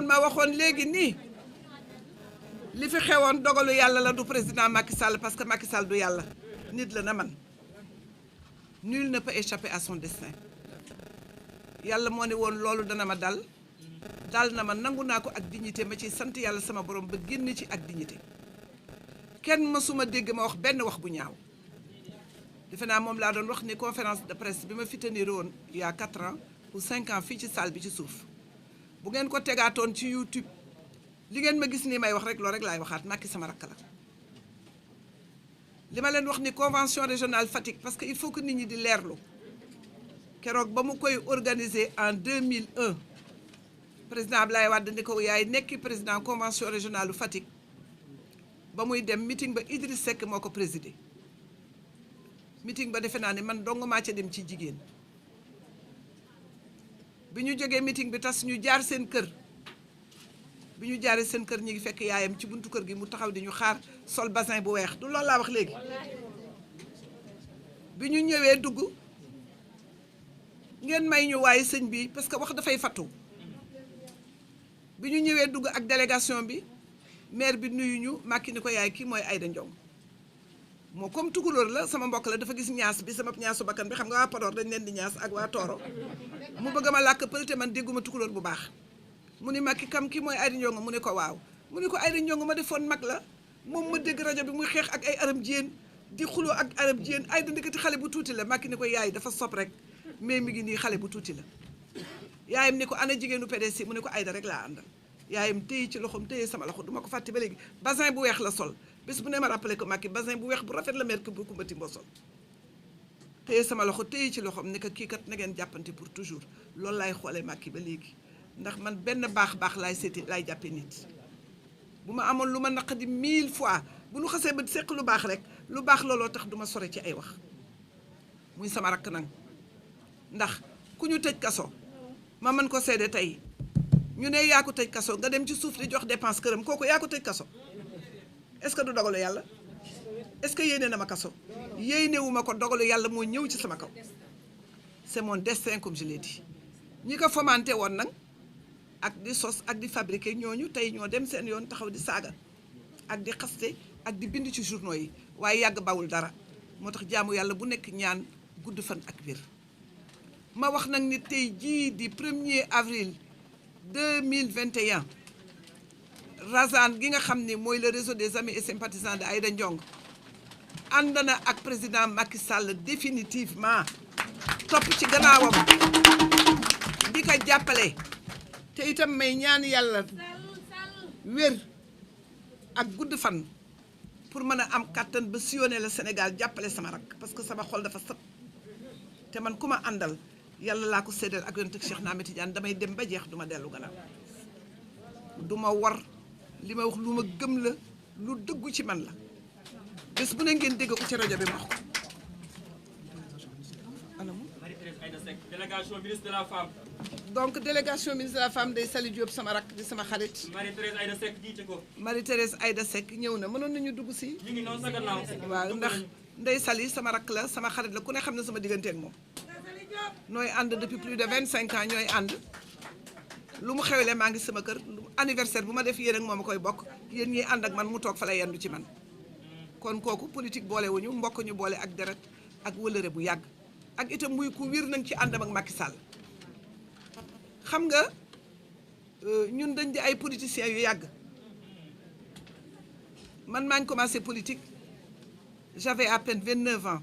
ma waxoon léegi nii li fi xewoon dogalu yàlla la du président Macky Sall parce que Macky Sall du yàlla nit la na man nul ne peut échapper à son destin yàlla moo ne woon loolu dana ma dal na ma nangu naa ko ak dignité ma ci sant yàlla sama borom ba génn ci ak dignité kenn mësuma dégg ma wax benn wax bu ñaaw defe naa moom laa doon wax ni conférence de presse bi ma fi tenir woon il y a 4 ans ou 5 ans fii ci salle bi ci suuf bu ngeen ko tegaatoon ci YouTube li ngeen ma gis nii may wax rek loolu rek laay waxaat Macky sama rakk la li ma leen wax ni convention régionale Fatick parce que il faut que nit ñi di leerlu keroog ba mu koy organiser en 2001 président Abdoulaye Wade ni ko yaay nekki président convention régionale Fatick ba muy dem meeting ba Idriss Seck moo ko présidé meeting ba defe naa ne man dong maa ca dem ci jigéen bi ñu jógee meeting bi tas ñu jaar seen kër bi ñu jaaree seen kër ñi ngi fekk yaayam ci buntu kër gi mu taxaw di ñu xaar sol bassin bu weex du loolu laa wax léegi bi ñu ñëwee dugg ngeen may ñu waaye sëñ bi parce que wax dafay fattu bi ñu ñëwee dugg ak délégation bi maire bi nuyu ñu Macky ni ko yaay kii mooy Aïda Ndiong moo comme tukulóor la sama mbokk la dafa gis ñaas bi sama ñaasu bakkan bi xam nga waa Podor dañ leen di ñaas ak waa Tooro mu bëgg ma làkk pël te man dégguma tukulóor bu baax mu ni Macky kam kii mooy Aïda Ndiong mu ne ko waaw mu ne ko Aïda Ndiong ma defoon mag la moom ma dégg rajo bi muy xeex ak ay arab jiyéen di xuloo ak arab jiyéen Aïda ndeketi xale bu tuuti la Macky ni ko yaay dafa sob rek mais mi ngi nii xale bu tuuti la yaayam ni ko ana jigéenu PDS mu ne ko Aïda rek laa àndal yaayam téye ci loxoom téye sama loxo duma ko fàtte ba léegi basin bu weex la sol bés bu ne ma rappelé ko Macky basin bu weex bu rafet la mer bu kumbati mboo sol téye sama loxo téye ci loxoom ne ko kii kat na ngeen jàppante pour toujours loolu laay xoolee Macky ba léegi ndax man benn baax laay seeti laay jàppee nit bu ma amoon lu ma naqadi 1000 fois bu nu xasee ba seq lu baax rek lu baax looloo tax du ma sore ci ay wax muy sama rakk nag ndax ku ñu tëj kaso ma mën ko seede tey ñu ne yaa ko tëj kaso nga dem ci suuf di jox dépense këram kooku yaa ko tëj kaso est-ce que du dogalu yàlla est-ce que yéene na ma kaso yéenewu ma ko dogalu yàlla moo ñëw ci sama kaw c'est mon destin comme je l'ai dit ñi ko fomenté woon nag ak di sos ak di fabriquer ñooñu tey ñoo dem seen yoon taxaw di saaga ak di xaste ak di bind ci journaux yi waaye yàgg bawul dara moo tax jaamu yàlla bu nekk ñaan gudd fan ak wér ma wax nag ni tey jii di 1er avril 2021 Razane gi nga xam ni mooy le réseau des amis et sympathisants de Aïda Ndiong ànd na ak président Macky Sall définitivement topp ci gannaawam di ko jàppale te itam may ñaan yàlla wér ak gudd fan pour mën a am kàttan ba sillonner le Sénégal jàppale sama rak parce que sama xol dafa sët te man ku ma àndal yàlla laa ko séddal ak yonent Cheikh Ahmed Tidiane damay dem ba jeex duma dellu gannaaw duma war li ma wax lu ma gëm la lu dëggu ci man la bés bu ne ngeen dégg ko ci rajo bi ma wax ko. Marie-Thérèse Aïda Seck délégation ministre de la femme. donc délégation ministre de la femme day Sali Diop sama rak di sama xarit. Marie-Thérèse Aïda Seck jiite ko. Marie-Thérèse Aïda Seck ñëw na mënoon nañu dugg si. ñu ngi noonu sa gannaaw. waaw ndax Ndeye Sali sama rak la sama xarit la ku ne xam ne sama diggante ak moom. nooy ànd depuis plus de 25 ans ñooy ànd lu mu xewle maa ngi sama kër anniversaire bu ma def yéen ak moom a koy bokk yéen ñiy ànd ak man mu toog fa la yendu ci man kon kooku politique boole wuñu mbokk ñu boole ak deret ak wëlëre bu yàgg ak itam muy ku wir nañ ci àndam ak Macky Sall xam nga ñun dañ di ay politiciens yu yàgg man maa ngi commencé politique j'avais à peine 29 ans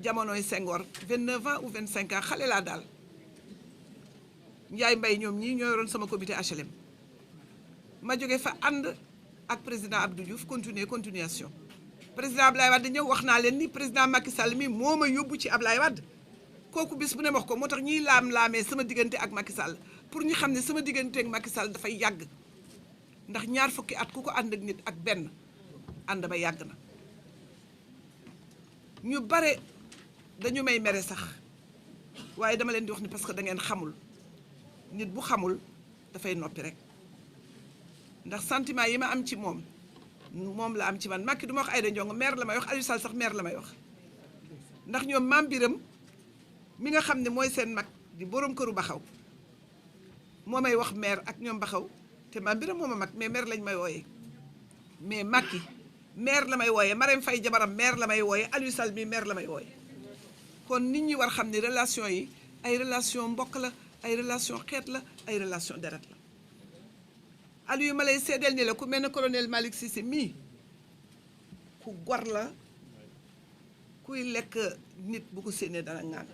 jamonoy Senghor 29 ans ou 25 ans xale laa daal Ndiaye Mbaye ñoom ñii ñoo yoroon sama comité HLM ma jóge fa ànd ak président Abdou Diouf continuation président Ablaye Wade ñëw wax naa leen ni président Macky Sall mi moo ma yóbbu ci Ablaye Wade kooku bis bu ne wax ko moo tax ñiy laam-laamee sama diggante ak Macky Sall pour ñu xam ne sama diggante ak Macky Sall dafay yàgg ndax ñaar fukki at ku ko ànd ak nit ak benn ànd ba yàgg na ñu bare dañu may mere sax waaye dama leen di wax ni parce que da ngeen xamul nit bu xamul dafay noppi rek ndax sentiment yi ma am ci moom moom la am ci man. Macky du ma wax Aïda Ndiongue maire la may wax, Aliou Sall sax maire la may wax ndax ñoom Mame Biram mi nga xam ne mooy seen mag di borom këru Baxaw moo may wax maire ak ñoom Baxaw te Mame Biram moo ma mag mais maire lañ may wooyee. mais Macky maire la may wooyee, Marème Faye jabaram maire la may wooyee, Aliou Sall mi maire la may wooyee. kon nit ñi war xam ne relation yi ay relation mbokk la, ay relation xeet la, ay relation deret la. Aliou ma lay seedeel ni la ku mel ne colonel Malick Cissé mii ku gor la, kuy lekk nit bu ko séenee dana ngaan.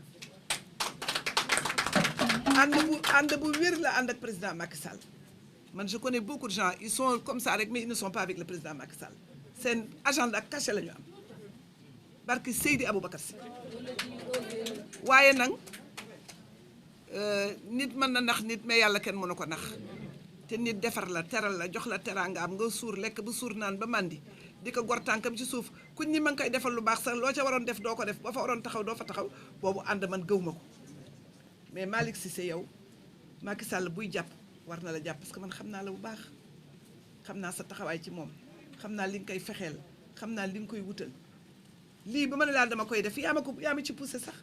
ànd bu wér la ànd ak président Macky Sall. man je connais beaucoup de gens ils sont comme ça rek mais ils ne sont pas avec le président Macky Sall. seen agenda caché la ñu am barki Seydi Aboubacar Sy. waaye nag nit mën na nax nit mais yàlla kenn mënu ko nax te nit defar la teral la jox la teraangaam nga suur lekk ba suur naan ba màndi di ko gor tànkam ci suuf kuñ ñi ma ngi koy defal lu baax sax loo ca waroon def doo ko def ba fa waroon taxaw doo fa taxaw boobu ànd man gëw ma ko. mais Malick Cissé yow Macky Sall buy jàpp war na la jàpp parce que man xam naa la bu baax, xam naa sa taxawaay ci moom, xam naa li nga koy fexeel, xam naa li nga koy wutal. lii ba ma ne laa dama koy def yaa ma ci poussé sax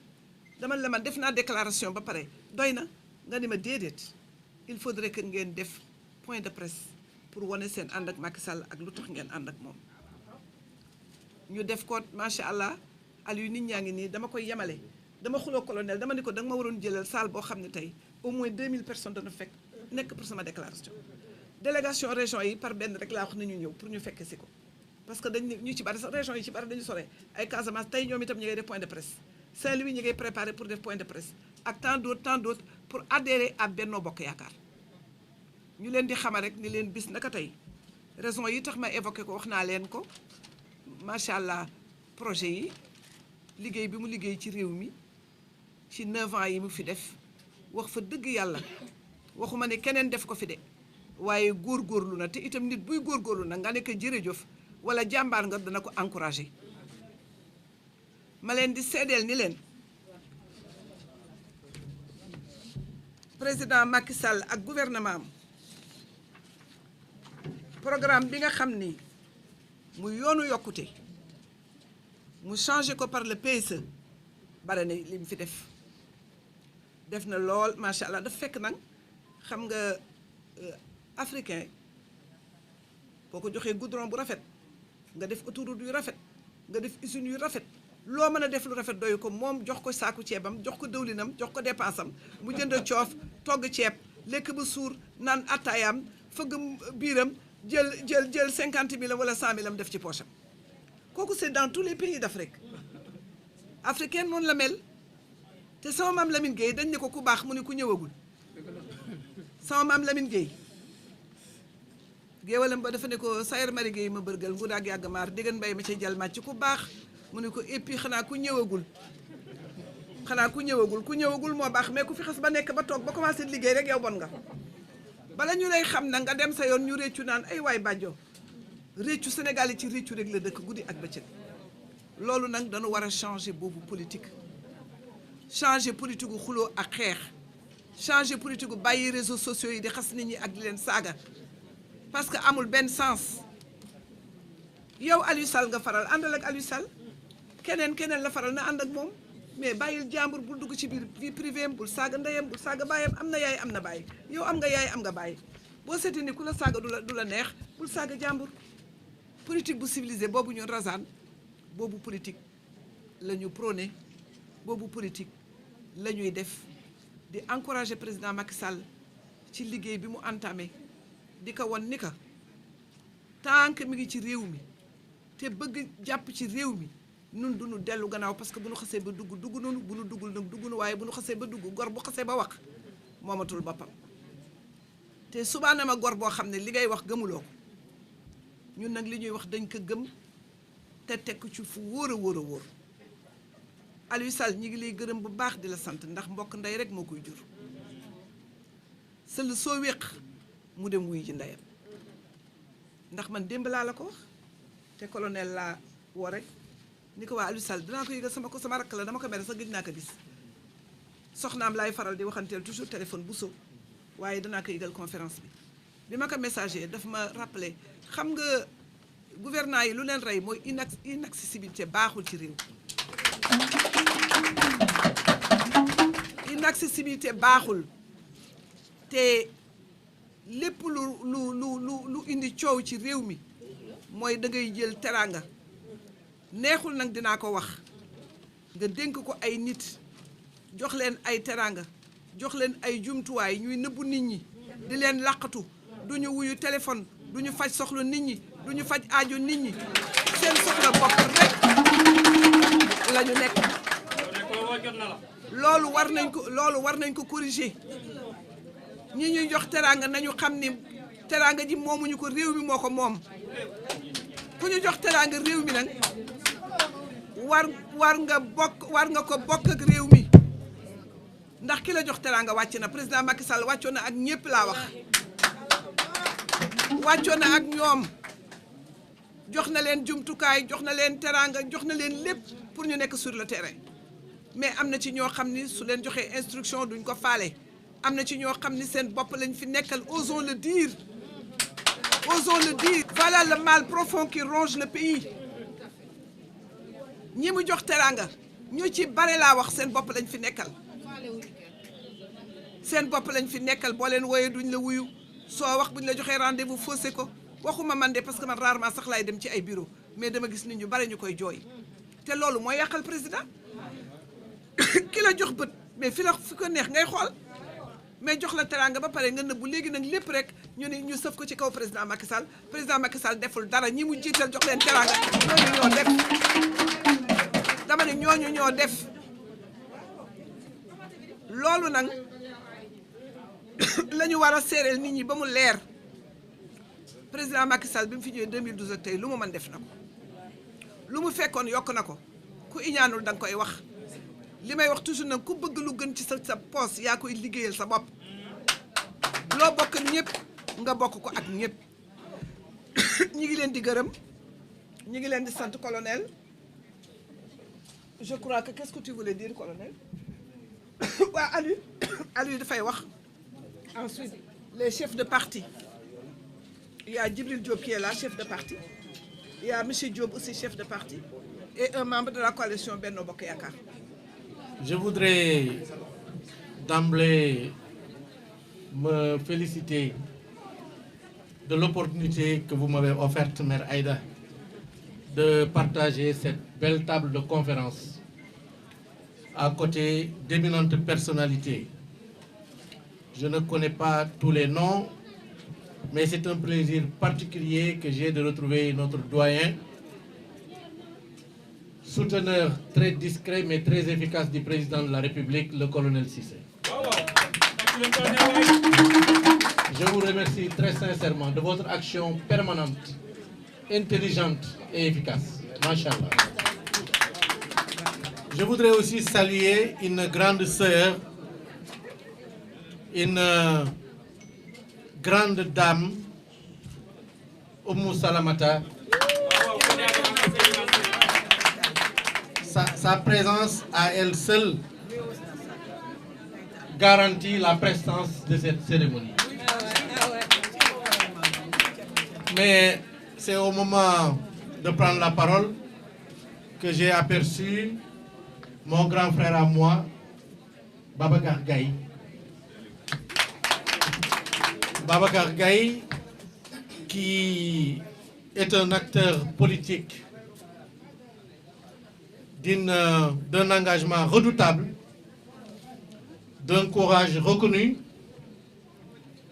dama la man def naa déclaration ba pare doy na nga ni ma déedéet il faudrait que ngeen def point de presse pour wane seen ànd ak Macky Sall ak lu tax ngeen ànd ak moom. ñu def ko macha allah Aliou nit ñaa ngi nii dama koy yemale. dama xuloo colonel dama ni ko danga ma waroon jëlal salle boo xam ne tey au moins 2000 personnes dana fekk nekk pour sama déclaration. délégation région yi par benn rek laa wax nañu ñëw pour ñu fekke si ko parce que dañ ñu ci bari sax région yi ci bari dañu sore ay Casamance tey ñoom itam ñu ngay def point de presse. Saint-Louis ñu ngay préparé pour def point de presse ak tant d'autres pour adhérer à Benno Bokk Yaakaar. ñu leen di xamal rek ni leen bis naka tey raison yi tax ma évoqué ko wax naa leen ko macha allah projet yi liggéey bi mu liggéey ci réew mi. ci 9 ans yi mu fi def wax fa dëgg yàlla waxuma ne keneen def ko fi de waaye góorgóorlu na te itam nit buy góorgóorlu na nga nekk jërëjëf wala jàmbaar nga dana ko encouragé. ma leen di seedeel ni leen président Macky Sall ak gouvernement am programme bi nga xam ni mu yoonu yokkute mu changé ko par le PSE bare na li mu fi def na lool macha allah dafa fekk nag xam nga africain boo ko joxee goudron bu rafet nga def autoroute yu rafet nga def usine yu rafet loo mën a def lu rafet doyu ko moom jox ko saaku ceebam jox ko dëwlinam jox ko dépense am mu jënd coof togg ceeb lekk ba suur naan attaayam fëgg biiram jël 50 000 wala 100 000 am def ci poche am kooku c'est dans tous les pays d'Afrique. africaine noonu la mel te sama maam Lamine Gueye dañ ne ko ku baax mu ne ku ñëwagul sama maam Lamine Gueye géewalam ba dafa ne ko Sayer Mari Gueye ma bërgal ngu daag yàgg maar diggan mbay ma ci jal màcc ku baax mu ne ko et puis xanaa ku ñëwagul ku ñëwagul moo baax mais ku fi xas ba nekk ba toog ba commencé liggéey rek yow bon nga bala ñu lay xam na nga dem sa yoon ñu réccu naan ay waay bàjjo réccu Sénégal yi ci réccu rek la dëkk guddi ak bëccëg. loolu nag dañu war a changer boobu politique gu xuloo ak xeex changer politique gu bàyyi réseaux sociaux yi di xas nit ñi ak di leen saaga parce que amul benn sens. yow Aliou Sall nga faral àndal ak Aliou Sall keneen la faral na ànd ak moom mais bàyyil jàmbur bul dugg ci biir vie privée am bul saaga ndeyam bul saaga baayam am na yaay am na baay yow am nga yaay am nga baay boo seetee ni ku la saaga du la neex bul saaga jàmbur. politique bu civilisé boobu ñun rasaan boobu politique la ñu prôné boobu politique la ñuy def di encourager président Macky Sall ci liggéey bi mu entamé di ko won ni ka tant que mi ngi ci réew mi te bëgg jàpp ci réew mi nun duñu dellu gannaaw parce que bu nu xasee ba dugg nunu bu nu duggul nag dugg nu waaye bu nu xasee ba dugg gor bu xasee ba wax moomatul boppam te subaana ma gor boo xam ne li ngay wax gëmuloo ko ñun nag li ñuy wax dañ ko gëm te tekk ci fu wóor a wóor Aliou Sall ñi ngi lay gërëm bu baax di la sant ndax mbokk ndey rek moo koy jur sël soo wéq mu dem wuy ji ndeyam ndax man démb laa la ko wax te colonel laa woo rek ni ko waa Aliou Sall dinaa ko yëgal sama rakk la dama ko mere sax gëj naa ko gis soxnaam laay faral di waxanteel toujours téléphone bu so waaye danaa ko yëgal conférence bi ma ko messager daf ma rappelé xam nga gouvernants yi lu leen rey mooy inaccessibilité baaxul ci réew. Inaccessibilité baaxul te lépp lu indi coow ci réew mi mooy da ngay jël teraanga neexul nag dinaa ko wax nga dénk ko ay nit jox leen ay teraanga jox leen ay jumtuwaay ñuy nëbbu nit ñi di leen làqatu du ñu wuyu téléphone du ñu faj soxla nit ñi du ñu faj aajo nit ñi seen soxla bopp rek la ñu nekk. loolu war nañ ko corriger ñi ñuy jox teraanga nañu xam ni teraanga ji moomuñu ko réew mi moo ko moom ku ñu jox teraanga réew mi nag war nga ko bokk ak réew mi ndax ki la jox teraanga wàcc na président Macky Sall wàccoon na ak ñépp laa wax wàccoon na ak ñoom jox na leen jumtukaay jox na leen teraanga jox na leen lépp pour ñu nekk sur le terrain mais am na ci ñoo xam ni su leen joxee instruction duñ ko faale am na ci ñoo xam ni seen bopp lañ fi nekkal osons le dire voilà le mal profond qui ronge le pays ñi mu jox teraanga ñu ci bare laa wax seen bopp lañ fi nekkal boo leen wooyee duñ la wuyu soo wax buñ la joxee rendez-vous faussé ko waxuma man de parce que man rarement sax laay dem ci ay bureau mais dama gis nit ñu bare ñu koy jooy te loolu mooy yàqal président ki la jox bët mais fi ko neex ngay xool mais jox la teraanga ba pare nga nëbbu léegi nag lépp rek ñu sëf ko ci kaw président Macky Sall deful dara ñi mu jiital jox leen teraanga ñooñu ñoo def loolu nag la ñu war a séeréel nit ñi ba mu leer président Macky Sall bi mu fi ñëwee 2012 ak tey lu mu mën def na ko lu mu fekkoon yokk na ko ku iñaanul da nga koy wax li may wax toujours nag ku bëgg lu gën ci sa poos yaa koy liggéeyal sa bopp loo bokk ñëpp nga bokk ko ak ñëpp ñi ngi leen di gërëm ñi ngi leen di sant colonel je crois que qu'est-ce que tu voulais dire colonel waa Aliou dafay wax ensuite les chefs de parti il y a Djibril Diop qui est là chef de parti il y a monsieur Diop aussi chef de parti et un membre de la coalition Benno Bokk Yakaar. Je voudrais d'emblée me féliciter de l'opportunité que vous m'avez offerte, Mère Aïda, de partager cette belle table de conférence à côté d'éminentes personnalités. Je ne connais pas tous les noms, mais c'est un plaisir particulier que j'ai de retrouver notre doyen, souteneur très discret mais très efficace du président de la République, le colonel Cissé. Je vous remercie très sincèrement de votre action permanente, intelligente et efficace. Machallah. Je voudrais aussi saluer une grande sœur, une grande dame, Oumou Salamata. Sa présence à elle seule garantit la prestance de cette cérémonie. Mais c'est au moment de prendre la parole que j'ai aperçu mon grand frère à moi, Babacar Gaye. Babacar Gaye, qui est un acteur politique d'un engagement redoutable, d'un courage reconnu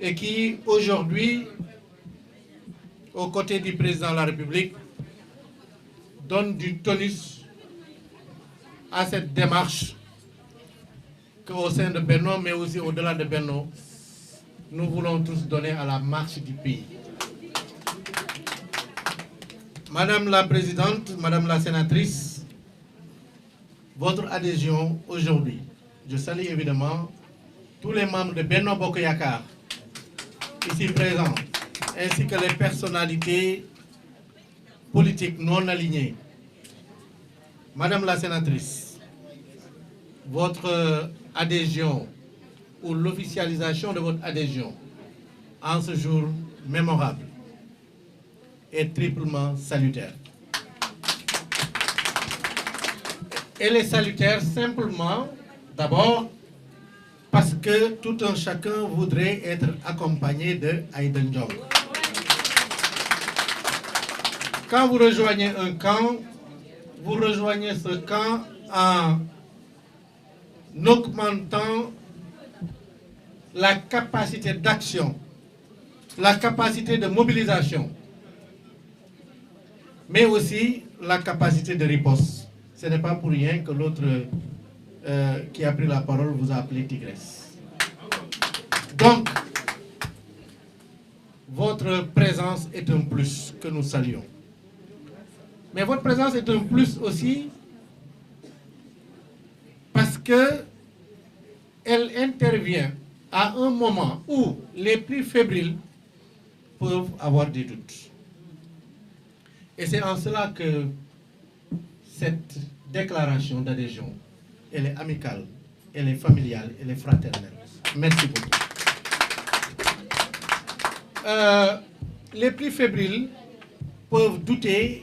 et qui, aujourd'hui, aux côtés du président de la République, donne du tonus à cette démarche qu'au sein de Benno, mais aussi au-delà de Benno, nous voulons tous donner à la marche du pays. Madame la Présidente, Madame la Sénatrice, votre adhésion aujourd'hui, je salue évidemment tous les membres de Benno Bokk Yakaar ici présents, ainsi que les personnalités politiques non alignées. Madame la Sénatrice, votre adhésion ou l'officialisation de votre adhésion en ce jour mémorable est triplement salutaire. Elle est salutaire simplement, d'abord, parce que tout un chacun voudrait être accompagné de Aïda Ndiongue. Quand vous rejoignez un camp, vous rejoignez ce camp en augmentant la capacité d'action, la capacité de mobilisation, mais aussi la capacité de riposte. Ce n'est pas pour rien que l'autre qui a pris la parole vous a appelé tigresse. Donc, votre présence est un plus que nous saluons. Mais votre présence est un plus aussi parce qu'elle intervient à un moment où les plus fébriles peuvent avoir des doutes. Et c'est en cela que cette déclaration d'adhésion, elle est amicale, elle est familiale, elle est fraternelle. Merci beaucoup. Les plus fébriles peuvent douter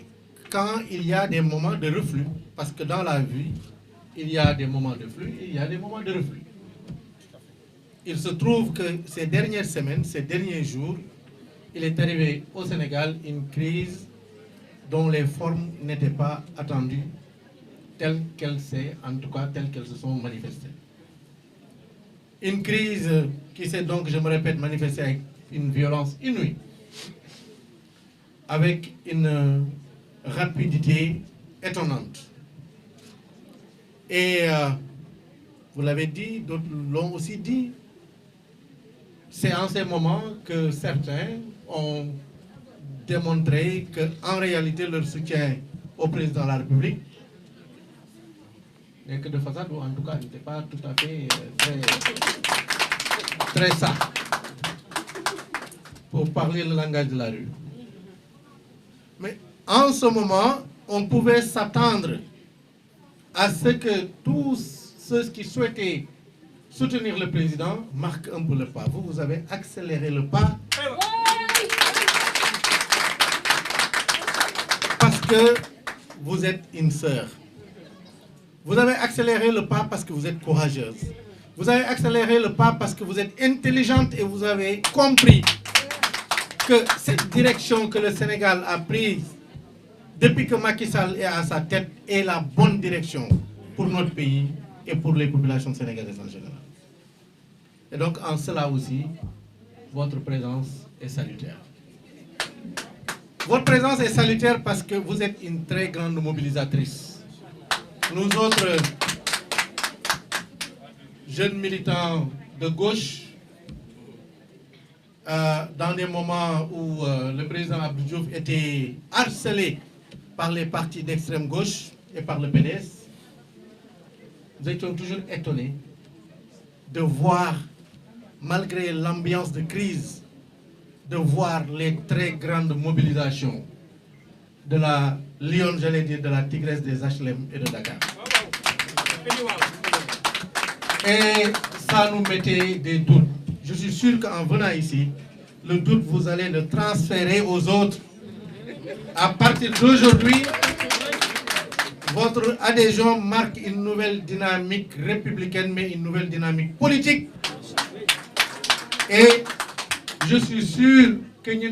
quand il y a des moments de reflux, parce que dans la vie, il y a des moments de flux et il y a des moments de reflux. Il se trouve que ces dernières semaines, ces derniers jours, il est arrivé au Sénégal une crise dont les formes n'étaient pas attendues, telles qu'elles se sont manifestées. Une crise qui s'est donc, je me répète, manifestée avec une violence inouïe, avec une rapidité étonnante. Et vous l'avez dit, d'autres l'ont aussi dit, c'est en ces moments que certains ont démontré qu'en réalité leur soutien au président de la République n'est que de façade, ou en tout cas n'était pas tout à fait très ça, pour parler le langage de la rue. Mais en ce moment, on pouvait s'attendre à ce que tous ceux qui souhaitaient soutenir le président marquent un peu le pas. Vous avez accéléré le pas parce que vous êtes une sœur. Vous avez accéléré le pas parce que vous êtes courageuse. Vous avez accéléré le pas parce que vous êtes intelligente et vous avez compris que cette direction que le Sénégal a prise depuis que Macky Sall est à sa tête est la bonne direction pour notre pays et pour les populations sénégalaises en général. Et donc en cela aussi, votre présence est salutaire. Votre présence est salutaire parce que vous êtes une très grande mobilisatrice. Nous autres, jeunes militants de gauche, dans des moments où le président Abdou Diouf était harcelé par les partis d'extrême gauche et par le PDS, nous étions toujours étonnés de voir, malgré l'ambiance de crise, de voir les très grandes mobilisations de la lionne, j'allais dire, de la tigresse des HLM et de Dakar. Et ça nous mettait des doutes. Je suis sûr qu'en venant ici, le doute, vous allez le transférer aux autres. À partir d'aujourd'hui, votre adhésion marque une nouvelle dynamique républicaine, mais une nouvelle dynamique politique. Et je suis sûr que nous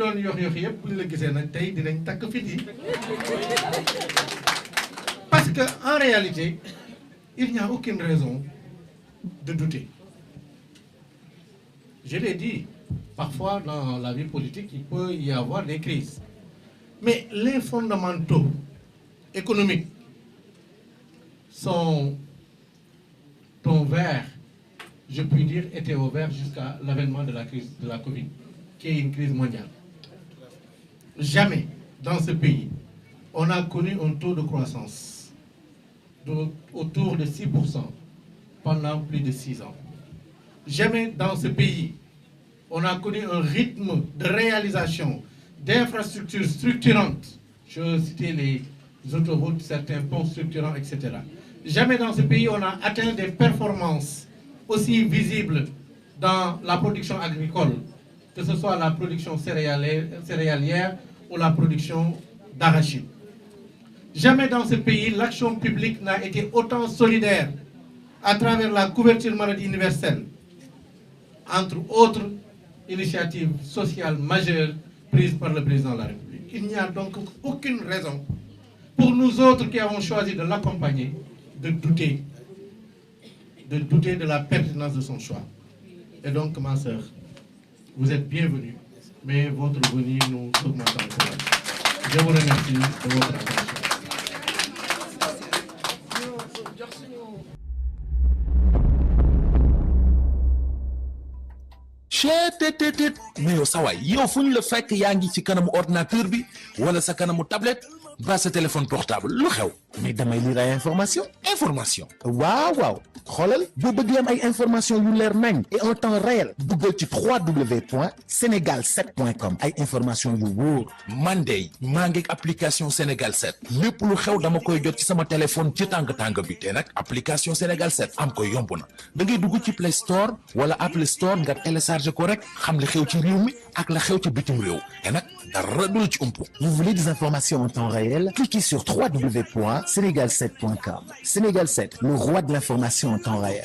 parce qu'en réalité, il n'y a aucune raison de douter. Je l'ai dit, parfois dans la vie politique, il peut y avoir des crises. Mais les fondamentaux économiques sont au vert, je puis dire, étaient au vert jusqu'à l'avènement de la crise de la Covid, qui est une crise mondiale. Jamais dans ce pays, on a connu un taux de croissance autour de 6% pendant plus de 6 ans. Jamais dans ce pays, on a connu un rythme de réalisation d'infrastructures structurantes. Je vais citer les autoroutes, certains ponts structurants, etc. Jamais dans ce pays, on a atteint des performances aussi visibles dans la production agricole, que ce soit la production céréalière ou la production d'arachide. Jamais dans ce pays, l'action publique n'a été autant solidaire à travers la couverture maladie universelle, entre autres initiatives sociales majeures prises par le président de la République. Il n'y a donc aucune raison pour nous autres qui avons choisi de l'accompagner de douter de la pertinence de son choix. Et donc, ma sœur, vous êtes bienvenue, mais votre venue nous augmente le courage. Je vous remercie de votre attention. cheetetetet mais yow sa waay yow fu ñu la fekk yaa ngi ci kanamu ordinateur bi wala sa kanamu tablette ba sa téléphone portable lu xew mais damay lire ay information waaw xoolal boo bëgg am ay information yu leer nañ et en temps réel duggal ci www.senegal7.com ay information yu wóor man de maa ngi application Sénégal 7 lépp lu xew dama koy jot ci sama téléphone ci tàng bi te nag application Sénégal 7 am ko yomb na da ngay dugg ci Play Store wala Apple Store nga télécharger ko rek xam li xew ci réew mi ak la xew ci bitim réew te nag dara du la ci umpu. Vous voulez des informations en temps réel? Cliquez sur www.senegal7.com. Sénégal 7, le roi de l'information en temps réel.